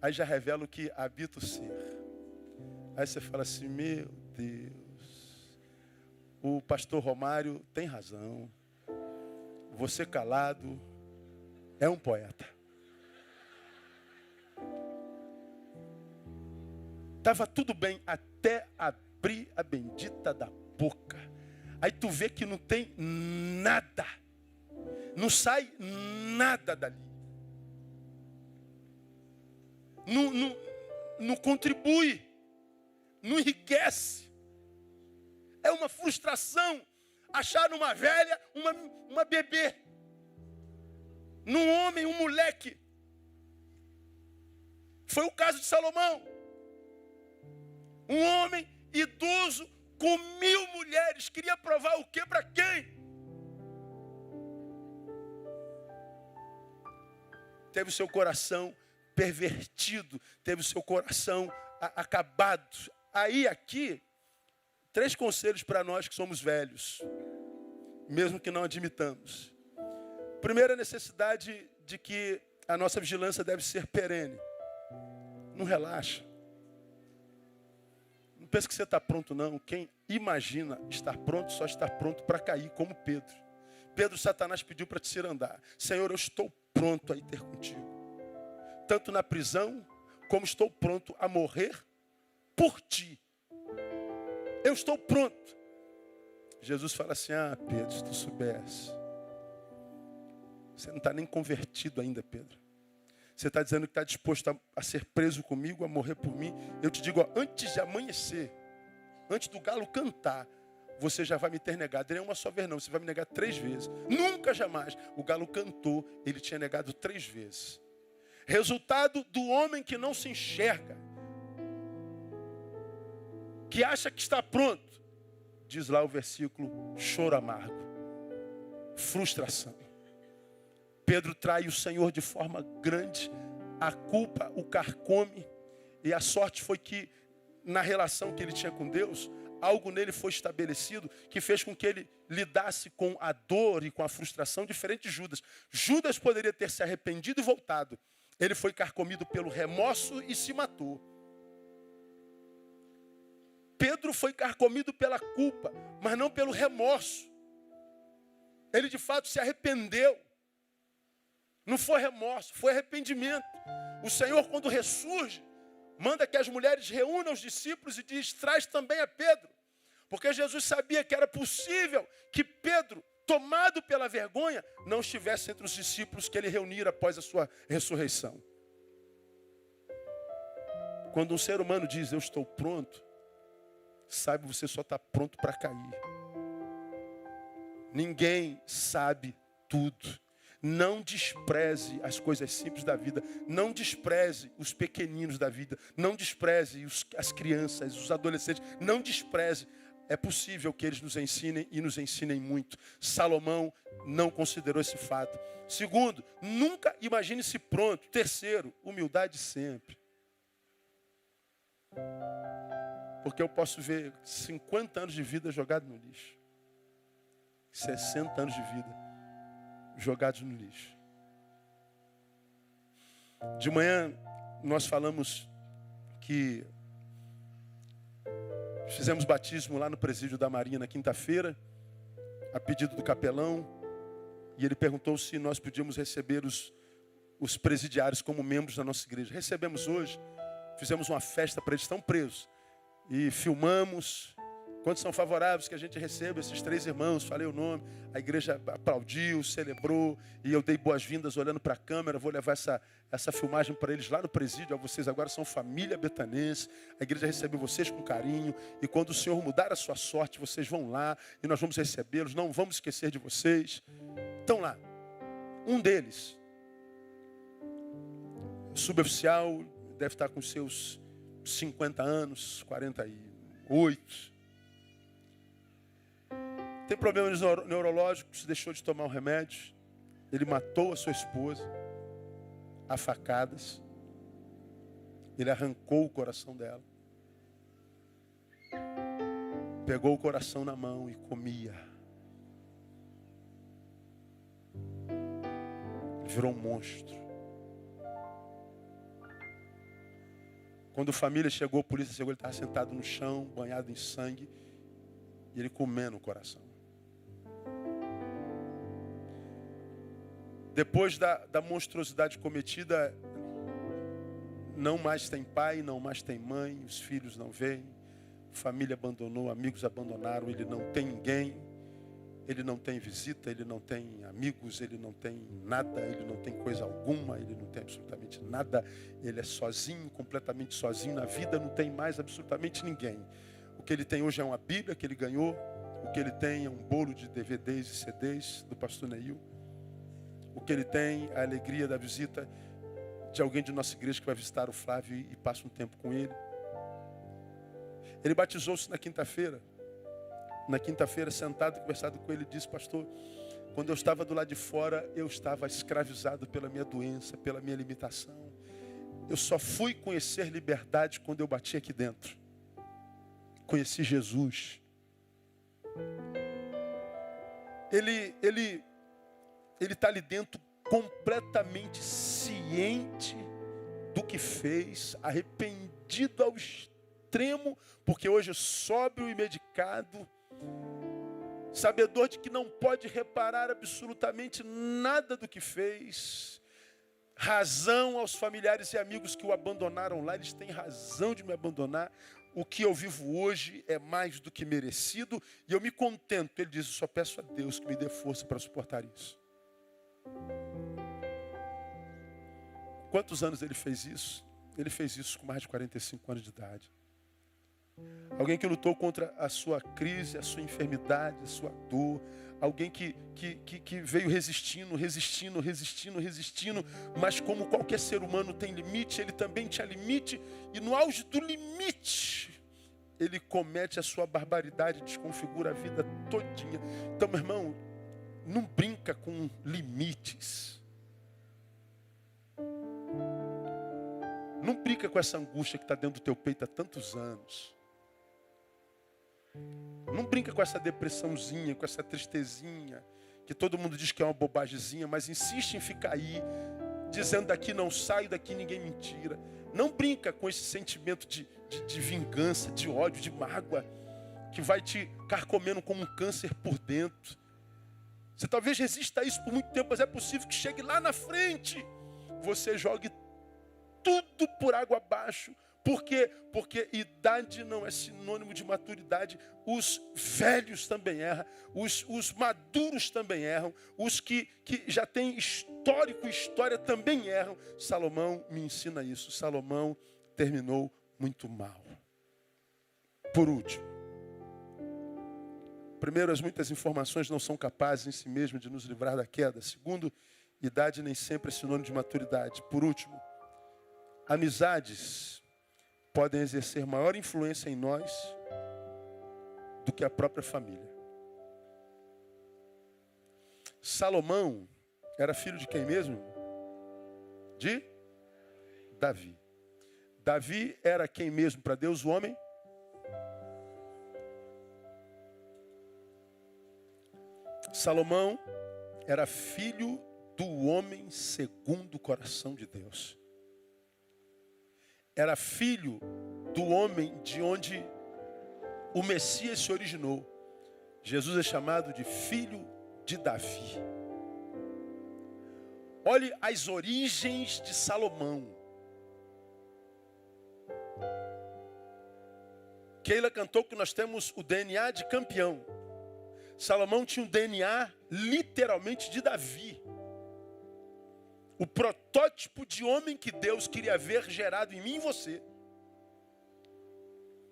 aí já revela o que habita o ser. Aí você fala assim, meu Deus. O pastor Romário tem razão. Você calado é um poeta. Estava tudo bem até abrir a bendita da boca. Aí tu vê que não tem nada. Não sai nada dali. Não contribui. Não enriquece. É uma frustração achar numa velha uma bebê. Num homem, um moleque. Foi o caso de Salomão. Um homem idoso com 1000 mulheres. Queria provar o quê para quem? Teve o seu coração pervertido. Teve o seu coração acabado. Aí, aqui, 3 conselhos para nós que somos velhos. Mesmo que não admitamos. Primeira necessidade de que a nossa vigilância deve ser perene. Não relaxa. Não pense que você está pronto, não. Quem imagina estar pronto, só está pronto para cair, como Pedro. Pedro, Satanás pediu para te cirandar. Senhor, eu estou pronto a ir ter contigo. Tanto na prisão, como estou pronto a morrer por ti. Eu estou pronto. Jesus fala assim, Pedro, se tu soubesse. Você não está nem convertido ainda, Pedro. Você está dizendo que está disposto a ser preso comigo, a morrer por mim. Eu te digo, antes de amanhecer, antes do galo cantar, você já vai me ter negado. Nem uma só vez não, você vai me negar 3 vezes. Nunca, jamais. O galo cantou, ele tinha negado 3 vezes. Resultado do homem que não se enxerga. Que acha que está pronto. Diz lá o versículo, choro amargo. Frustração. Pedro trai o Senhor de forma grande. A culpa o carcome. E a sorte foi que, na relação que ele tinha com Deus, algo nele foi estabelecido que fez com que ele lidasse com a dor e com a frustração diferente de Judas. Judas poderia ter se arrependido e voltado. Ele foi carcomido pelo remorso e se matou. Pedro foi carcomido pela culpa, mas não pelo remorso. Ele de fato se arrependeu. Não foi remorso, foi arrependimento. O Senhor, quando ressurge, manda que as mulheres reúnam os discípulos e diz, traz também a Pedro. Porque Jesus sabia que era possível que Pedro, tomado pela vergonha, não estivesse entre os discípulos que ele reunira após a sua ressurreição. Quando um ser humano diz, eu estou pronto, saiba, você só está pronto para cair. Ninguém sabe tudo. Não despreze as coisas simples da vida. Não despreze os pequeninos da vida. Não despreze as crianças, os adolescentes. Não despreze. É possível que eles nos ensinem e nos ensinem muito. Salomão não considerou esse fato. Segundo, nunca imagine-se pronto. Terceiro, humildade sempre. Porque eu posso ver 50 anos de vida jogados no lixo. 60 anos de vida jogados no lixo. De manhã nós falamos que fizemos batismo lá no presídio da Marinha na quinta-feira, a pedido do capelão, e ele perguntou se nós podíamos receber os presidiários como membros da nossa igreja. Recebemos hoje, fizemos uma festa para eles, estão presos, e filmamos. Quantos são favoráveis que a gente receba esses 3 irmãos? Falei o nome, a igreja aplaudiu, celebrou, e eu dei boas-vindas olhando para a câmera. Vou levar essa filmagem para eles lá no presídio. Vocês agora são família betanense, a igreja recebeu vocês com carinho, e quando o Senhor mudar a sua sorte, vocês vão lá, e nós vamos recebê-los, não vamos esquecer de vocês. Estão lá, um deles, suboficial, deve estar com seus 50 anos, 48, tem problemas neurológicos, deixou de tomar o remédio. Ele matou a sua esposa a facadas. Ele arrancou o coração dela. Pegou o coração na mão e comia. Ele virou um monstro. Quando a família chegou, a polícia chegou, ele estava sentado no chão, banhado em sangue, e ele comendo o coração. Depois da monstruosidade cometida, não mais tem pai, não mais tem mãe, os filhos não vêm, família abandonou, amigos abandonaram, ele não tem ninguém, ele não tem visita, ele não tem amigos, ele não tem nada, ele não tem coisa alguma, ele não tem absolutamente nada, ele é sozinho, completamente sozinho na vida, não tem mais absolutamente ninguém. O que ele tem hoje é uma Bíblia que ele ganhou. O que ele tem é um bolo de DVDs e CDs do pastor Neil. O que ele tem é a alegria da visita de alguém de nossa igreja que vai visitar o Flávio e passa um tempo com ele. Ele batizou-se na quinta-feira. Na quinta-feira, sentado, conversado com ele, disse: pastor, quando eu estava do lado de fora, eu estava escravizado pela minha doença, pela minha limitação. Eu só fui conhecer liberdade quando eu bati aqui dentro. Conheci Jesus. Ele está ali dentro completamente ciente do que fez, arrependido ao extremo, porque hoje é sóbrio e medicado, sabedor de que não pode reparar absolutamente nada do que fez. Razão aos familiares e amigos que o abandonaram lá, eles têm razão de me abandonar. O que eu vivo hoje é mais do que merecido e eu me contento. Ele diz: eu só peço a Deus que me dê força para suportar isso. Quantos anos ele fez isso? Ele fez isso com mais de 45 anos de idade. Alguém que lutou contra a sua crise, a sua enfermidade, a sua dor. Alguém que veio resistindo, mas como qualquer ser humano tem limite, ele também tinha limite, e no auge do limite, ele comete a sua barbaridade, desconfigura a vida todinha. Então, meu irmão, não brinca com limites. Não brinca com essa angústia que está dentro do teu peito há tantos anos. Não brinca com essa depressãozinha, com essa tristezinha, que todo mundo diz que é uma bobagemzinha, mas insiste em ficar aí, dizendo: daqui não saio, daqui ninguém me tira. Não brinca com esse sentimento de vingança, de ódio, de mágoa, que vai te carcomendo como um câncer por dentro. Você talvez resista a isso por muito tempo, mas é possível que chegue lá na frente, você jogue tudo por água abaixo. Por quê? Porque idade não é sinônimo de maturidade. Os velhos também erram. Os maduros também erram. Os que já têm histórico e história também erram. Salomão me ensina isso. Salomão terminou muito mal. Por último. Primeiro, as muitas informações não são capazes em si mesmas de nos livrar da queda. Segundo, idade nem sempre é sinônimo de maturidade. Por último, amizades podem exercer maior influência em nós do que a própria família. Salomão era filho de quem mesmo? De Davi. Davi era quem mesmo para Deus? O homem? Salomão era filho do homem segundo o coração de Deus. Era filho do homem de onde o Messias se originou. Jesus é chamado de filho de Davi. Olhe as origens de Salomão. Keila cantou que nós temos o DNA de campeão. Salomão tinha um DNA literalmente de Davi. O protótipo de homem que Deus queria ver gerado em mim e você.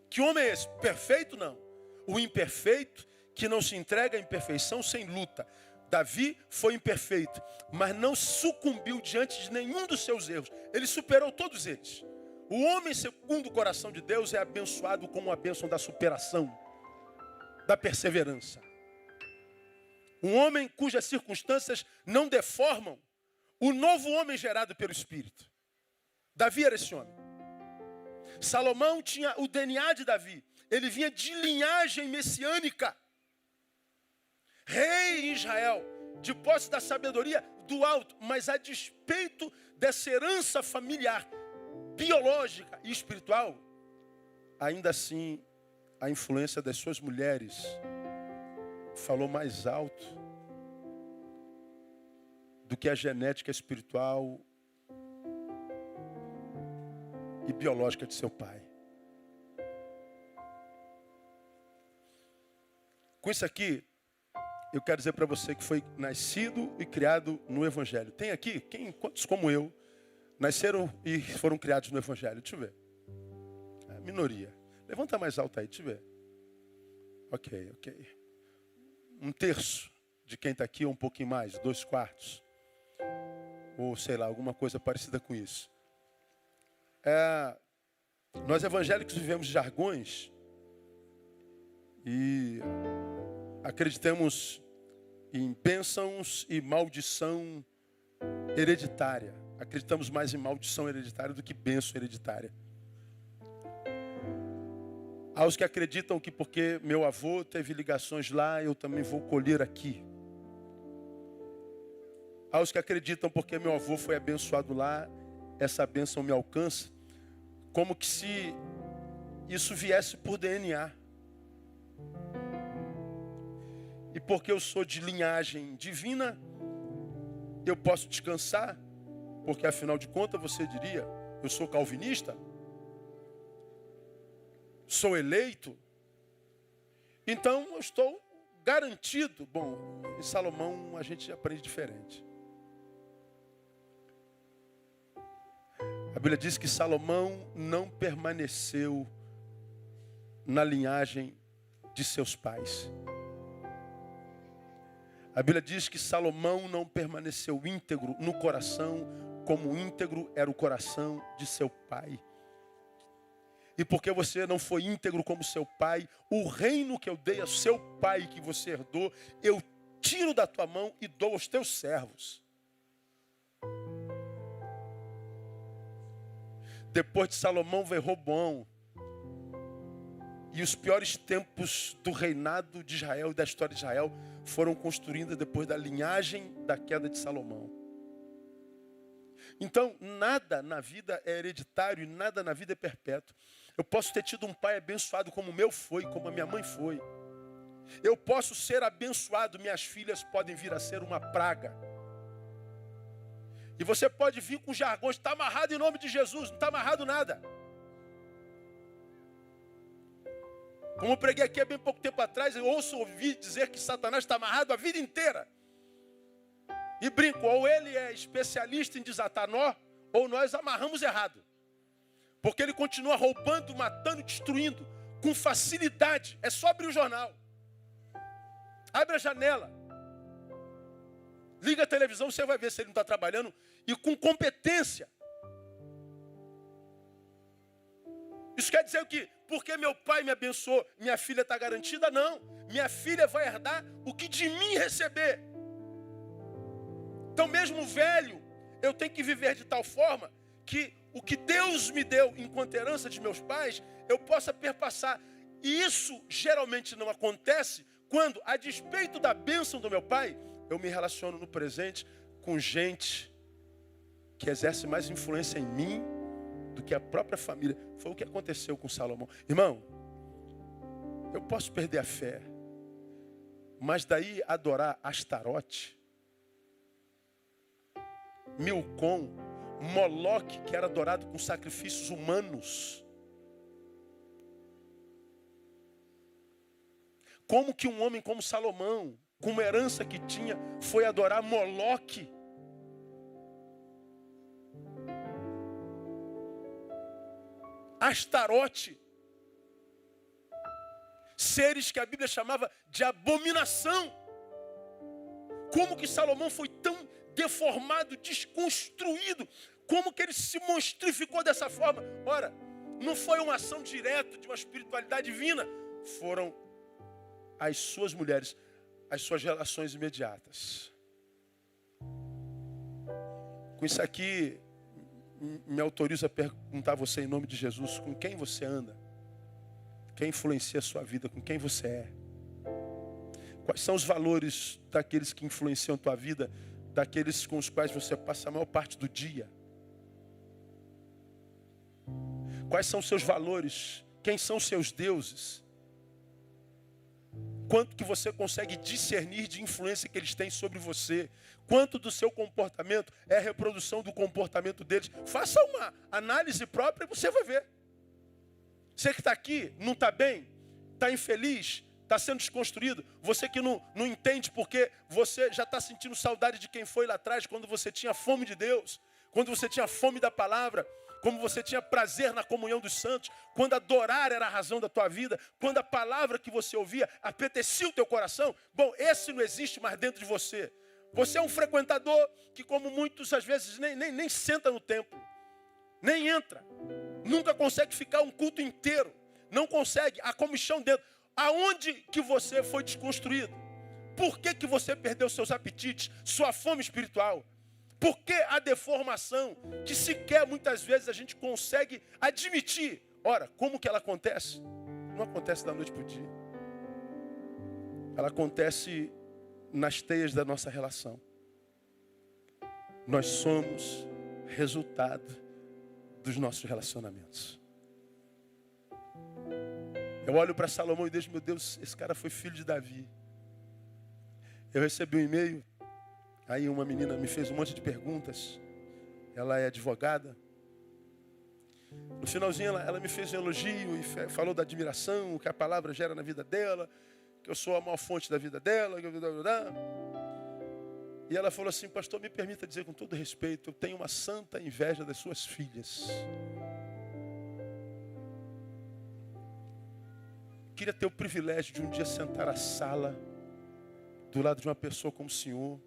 Que homem é esse? Perfeito? Não. O imperfeito que não se entrega à imperfeição sem luta. Davi foi imperfeito, mas não sucumbiu diante de nenhum dos seus erros. Ele superou todos eles. O homem segundo o coração de Deus é abençoado com a bênção da superação, da perseverança. Um homem cujas circunstâncias não deformam o novo homem gerado pelo Espírito. Davi era esse homem. Salomão tinha o DNA de Davi. Ele vinha de linhagem messiânica. Rei em Israel, de posse da sabedoria do alto, mas a despeito dessa herança familiar, biológica e espiritual, ainda assim, a influência das suas mulheres falou mais alto do que a genética espiritual e biológica de seu pai. Com isso aqui, eu quero dizer para você que foi nascido e criado no Evangelho. Tem aqui, quantos como eu, nasceram e foram criados no Evangelho? Deixa eu ver. É a minoria. Levanta mais alto aí, deixa eu ver. Ok. Um terço de quem está aqui, ou um pouquinho mais, 2/4. Ou sei lá, alguma coisa parecida com isso. Nós evangélicos vivemos jargões e acreditamos em bênçãos e maldição hereditária. Acreditamos mais em maldição hereditária do que bênção hereditária. Há os que acreditam que porque meu avô teve ligações lá, eu também vou colher aqui. Há os que acreditam porque meu avô foi abençoado lá, essa bênção me alcança, como que se isso viesse por DNA. E porque eu sou de linhagem divina, eu posso descansar, porque afinal de contas você diria, eu sou calvinista, sou eleito, então eu estou garantido. Bom, em Salomão a gente aprende diferente. A Bíblia diz que Salomão não permaneceu na linhagem de seus pais. A Bíblia diz que Salomão não permaneceu íntegro no coração, como íntegro era o coração de seu pai. E porque você não foi íntegro como seu pai, o reino que eu dei a seu pai, que você herdou, eu tiro da tua mão e dou aos teus servos. Depois de Salomão veio Roboão. E os piores tempos do reinado de Israel e da história de Israel foram construídos depois da linhagem da queda de Salomão. Então, nada na vida é hereditário e nada na vida é perpétuo. Eu posso ter tido um pai abençoado como o meu foi, como a minha mãe foi. Eu posso ser abençoado, minhas filhas podem vir a ser uma praga. E você pode vir com jargões, está amarrado em nome de Jesus, não está amarrado nada. Como eu preguei aqui há bem pouco tempo atrás, eu ouvi dizer que Satanás está amarrado a vida inteira. E brinco, ou ele é especialista em desatar nó, ou nós amarramos errado. Porque ele continua roubando, matando, destruindo, com facilidade. É só abrir o jornal. Abre a janela. Liga a televisão, você vai ver se ele não está trabalhando. E com competência. Isso quer dizer o quê? Porque meu pai me abençoou, minha filha está garantida? Não. Minha filha vai herdar o que de mim receber. Então mesmo velho, eu tenho que viver de tal forma que o que Deus me deu enquanto herança de meus pais, eu possa perpassar. E isso geralmente não acontece quando, a despeito da bênção do meu pai, eu me relaciono no presente com gente que exerce mais influência em mim do que a própria família. Foi o que aconteceu com Salomão. Irmão, eu posso perder a fé, mas daí adorar Astarote, Milcom, Moloque, que era adorado com sacrifícios humanos. Como que um homem como Salomão, com uma herança que tinha, foi adorar Moloque? Astarote. Seres que a Bíblia chamava de abominação. Como que Salomão foi tão deformado, desconstruído? Como que ele se monstrificou dessa forma? Ora, não foi uma ação direta de uma espiritualidade divina. Foram as suas mulheres, as suas relações imediatas. Com isso aqui, me autorizo a perguntar a você em nome de Jesus, com quem você anda? Quem influencia a sua vida? Com quem você é? Quais são os valores daqueles que influenciam a tua vida, daqueles com os quais você passa a maior parte do dia? Quais são os seus valores? Quem são os seus deuses? Quanto que você consegue discernir de influência que eles têm sobre você? Quanto do seu comportamento é a reprodução do comportamento deles? Faça uma análise própria e você vai ver. Você que está aqui, não está bem, está infeliz, está sendo desconstruído. Você que não entende porque você já está sentindo saudade de quem foi lá atrás, quando você tinha fome de Deus, quando você tinha fome da palavra, como você tinha prazer na comunhão dos santos, quando adorar era a razão da tua vida, quando a palavra que você ouvia apetecia o teu coração. Bom, esse não existe mais dentro de você. Você é um frequentador que, como muitos, às vezes, nem senta no templo, nem entra, nunca consegue ficar um culto inteiro, não consegue, a comichão dentro. Aonde que você foi desconstruído? Por que que você perdeu seus apetites, sua fome espiritual? Por que a deformação que sequer muitas vezes a gente consegue admitir? Ora, como que ela acontece? Não acontece da noite para o dia. Ela acontece nas teias da nossa relação. Nós somos resultado dos nossos relacionamentos. Eu olho para Salomão e digo, meu Deus, esse cara foi filho de Davi. Eu recebi um e-mail, aí uma menina me fez um monte de perguntas. Ela é advogada. No finalzinho ela me fez um elogio e falou da admiração que a palavra gera na vida dela, que eu sou a maior fonte da vida dela. E ela falou assim, pastor, me permita dizer com todo respeito, eu tenho uma santa inveja das suas filhas. Queria ter o privilégio de um dia sentar à sala, do lado de uma pessoa como o senhor,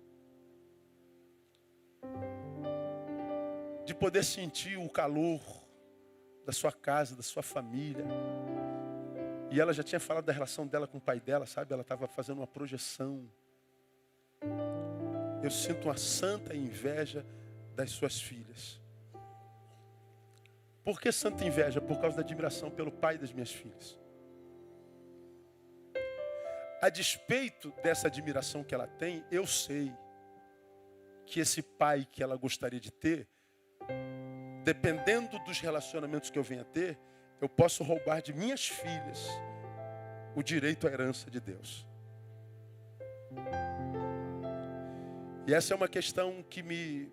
de poder sentir o calor da sua casa, da sua família. E ela já tinha falado da relação dela com o pai dela, sabe? Ela estava fazendo uma projeção. Eu sinto uma santa inveja das suas filhas. Por que santa inveja? Por causa da admiração pelo pai das minhas filhas. A despeito dessa admiração que ela tem, eu sei que esse pai que ela gostaria de ter, dependendo dos relacionamentos que eu venha a ter, eu posso roubar de minhas filhas o direito à herança de Deus. E essa é uma questão que me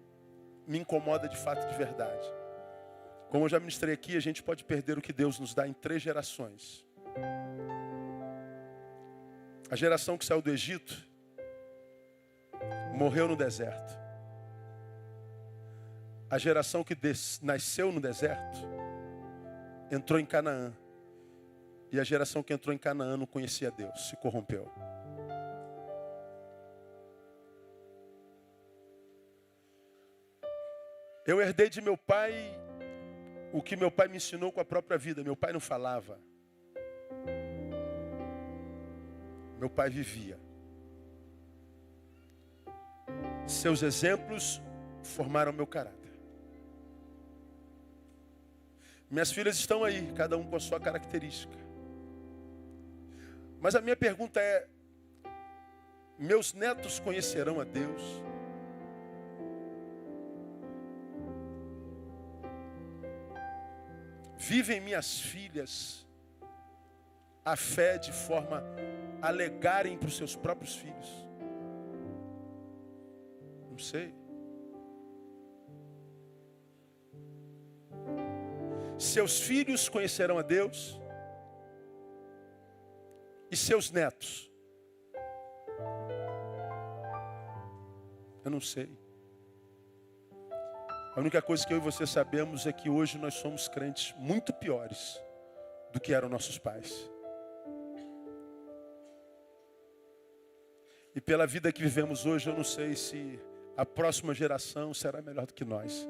incomoda de fato, de verdade. Como eu já ministrei aqui, a gente pode perder o que Deus nos dá em 3 gerações. A geração que saiu do Egito morreu no deserto. A geração que nasceu no deserto entrou em Canaã. E a geração que entrou em Canaã não conhecia Deus, se corrompeu. Eu herdei de meu pai o que meu pai me ensinou com a própria vida. Meu pai não falava. Meu pai vivia. Seus exemplos formaram meu caráter. Minhas filhas estão aí, cada um com a sua característica. Mas a minha pergunta é, meus netos conhecerão a Deus? Vivem minhas filhas a fé de forma a legarem para os seus próprios filhos? Não sei. Seus filhos conhecerão a Deus? E seus netos? Eu não sei. A única coisa que eu e você sabemos é que hoje nós somos crentes muito piores do que eram nossos pais. E pela vida que vivemos hoje, eu não sei se a próxima geração será melhor do que nós.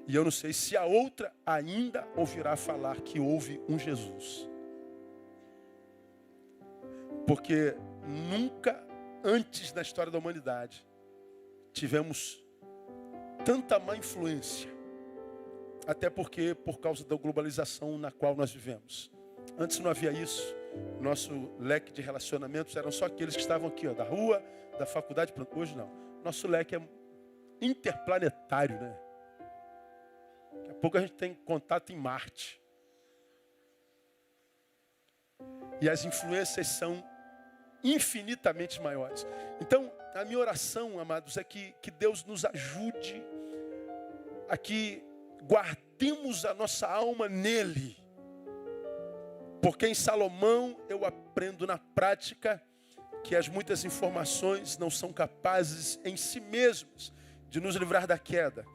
E eu não sei se a outra ainda ouvirá falar que houve um Jesus. Porque nunca antes na história da humanidade tivemos tanta má influência. Até porque por causa da globalização na qual nós vivemos. Antes não havia isso. Nosso leque de relacionamentos eram só aqueles que estavam aqui, ó, da rua, da faculdade. Hoje não. Nosso leque é interplanetário, né? Daqui a pouco a gente tem contato em Marte. E as influências são infinitamente maiores. Então, a minha oração, amados, é que Deus nos ajude a que guardemos a nossa alma nele. Porque em Salomão eu aprendo na prática que as muitas informações não são capazes em si mesmas de nos livrar da queda.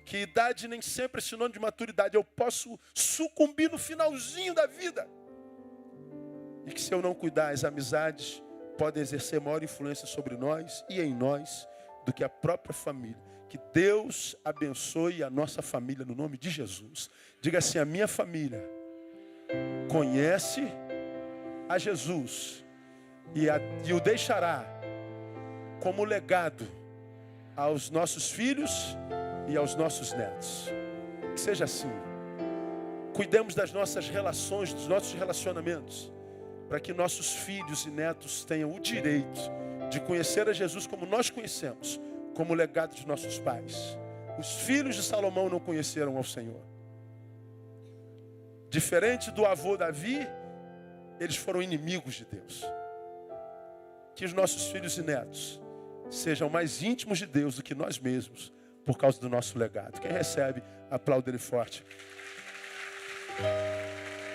que idade nem sempre é sinônimo de maturidade. Eu posso sucumbir no finalzinho da vida. E que se eu não cuidar, as amizades podem exercer maior influência sobre nós e em nós do que a própria família. Que Deus abençoe a nossa família no nome de Jesus. Diga assim: a minha família conhece a Jesus e o deixará como legado aos nossos filhos e aos nossos netos. Que seja assim. Cuidemos das nossas relações, dos nossos relacionamentos, para que nossos filhos e netos tenham o direito de conhecer a Jesus como nós conhecemos, como legado de nossos pais. Os filhos de Salomão não conheceram ao Senhor. Diferente do avô Davi, eles foram inimigos de Deus. Que os nossos filhos e netos sejam mais íntimos de Deus do que nós mesmos, por causa do nosso legado. Quem recebe, aplauda ele forte.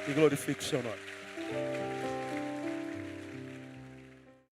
E glorifique o seu nome.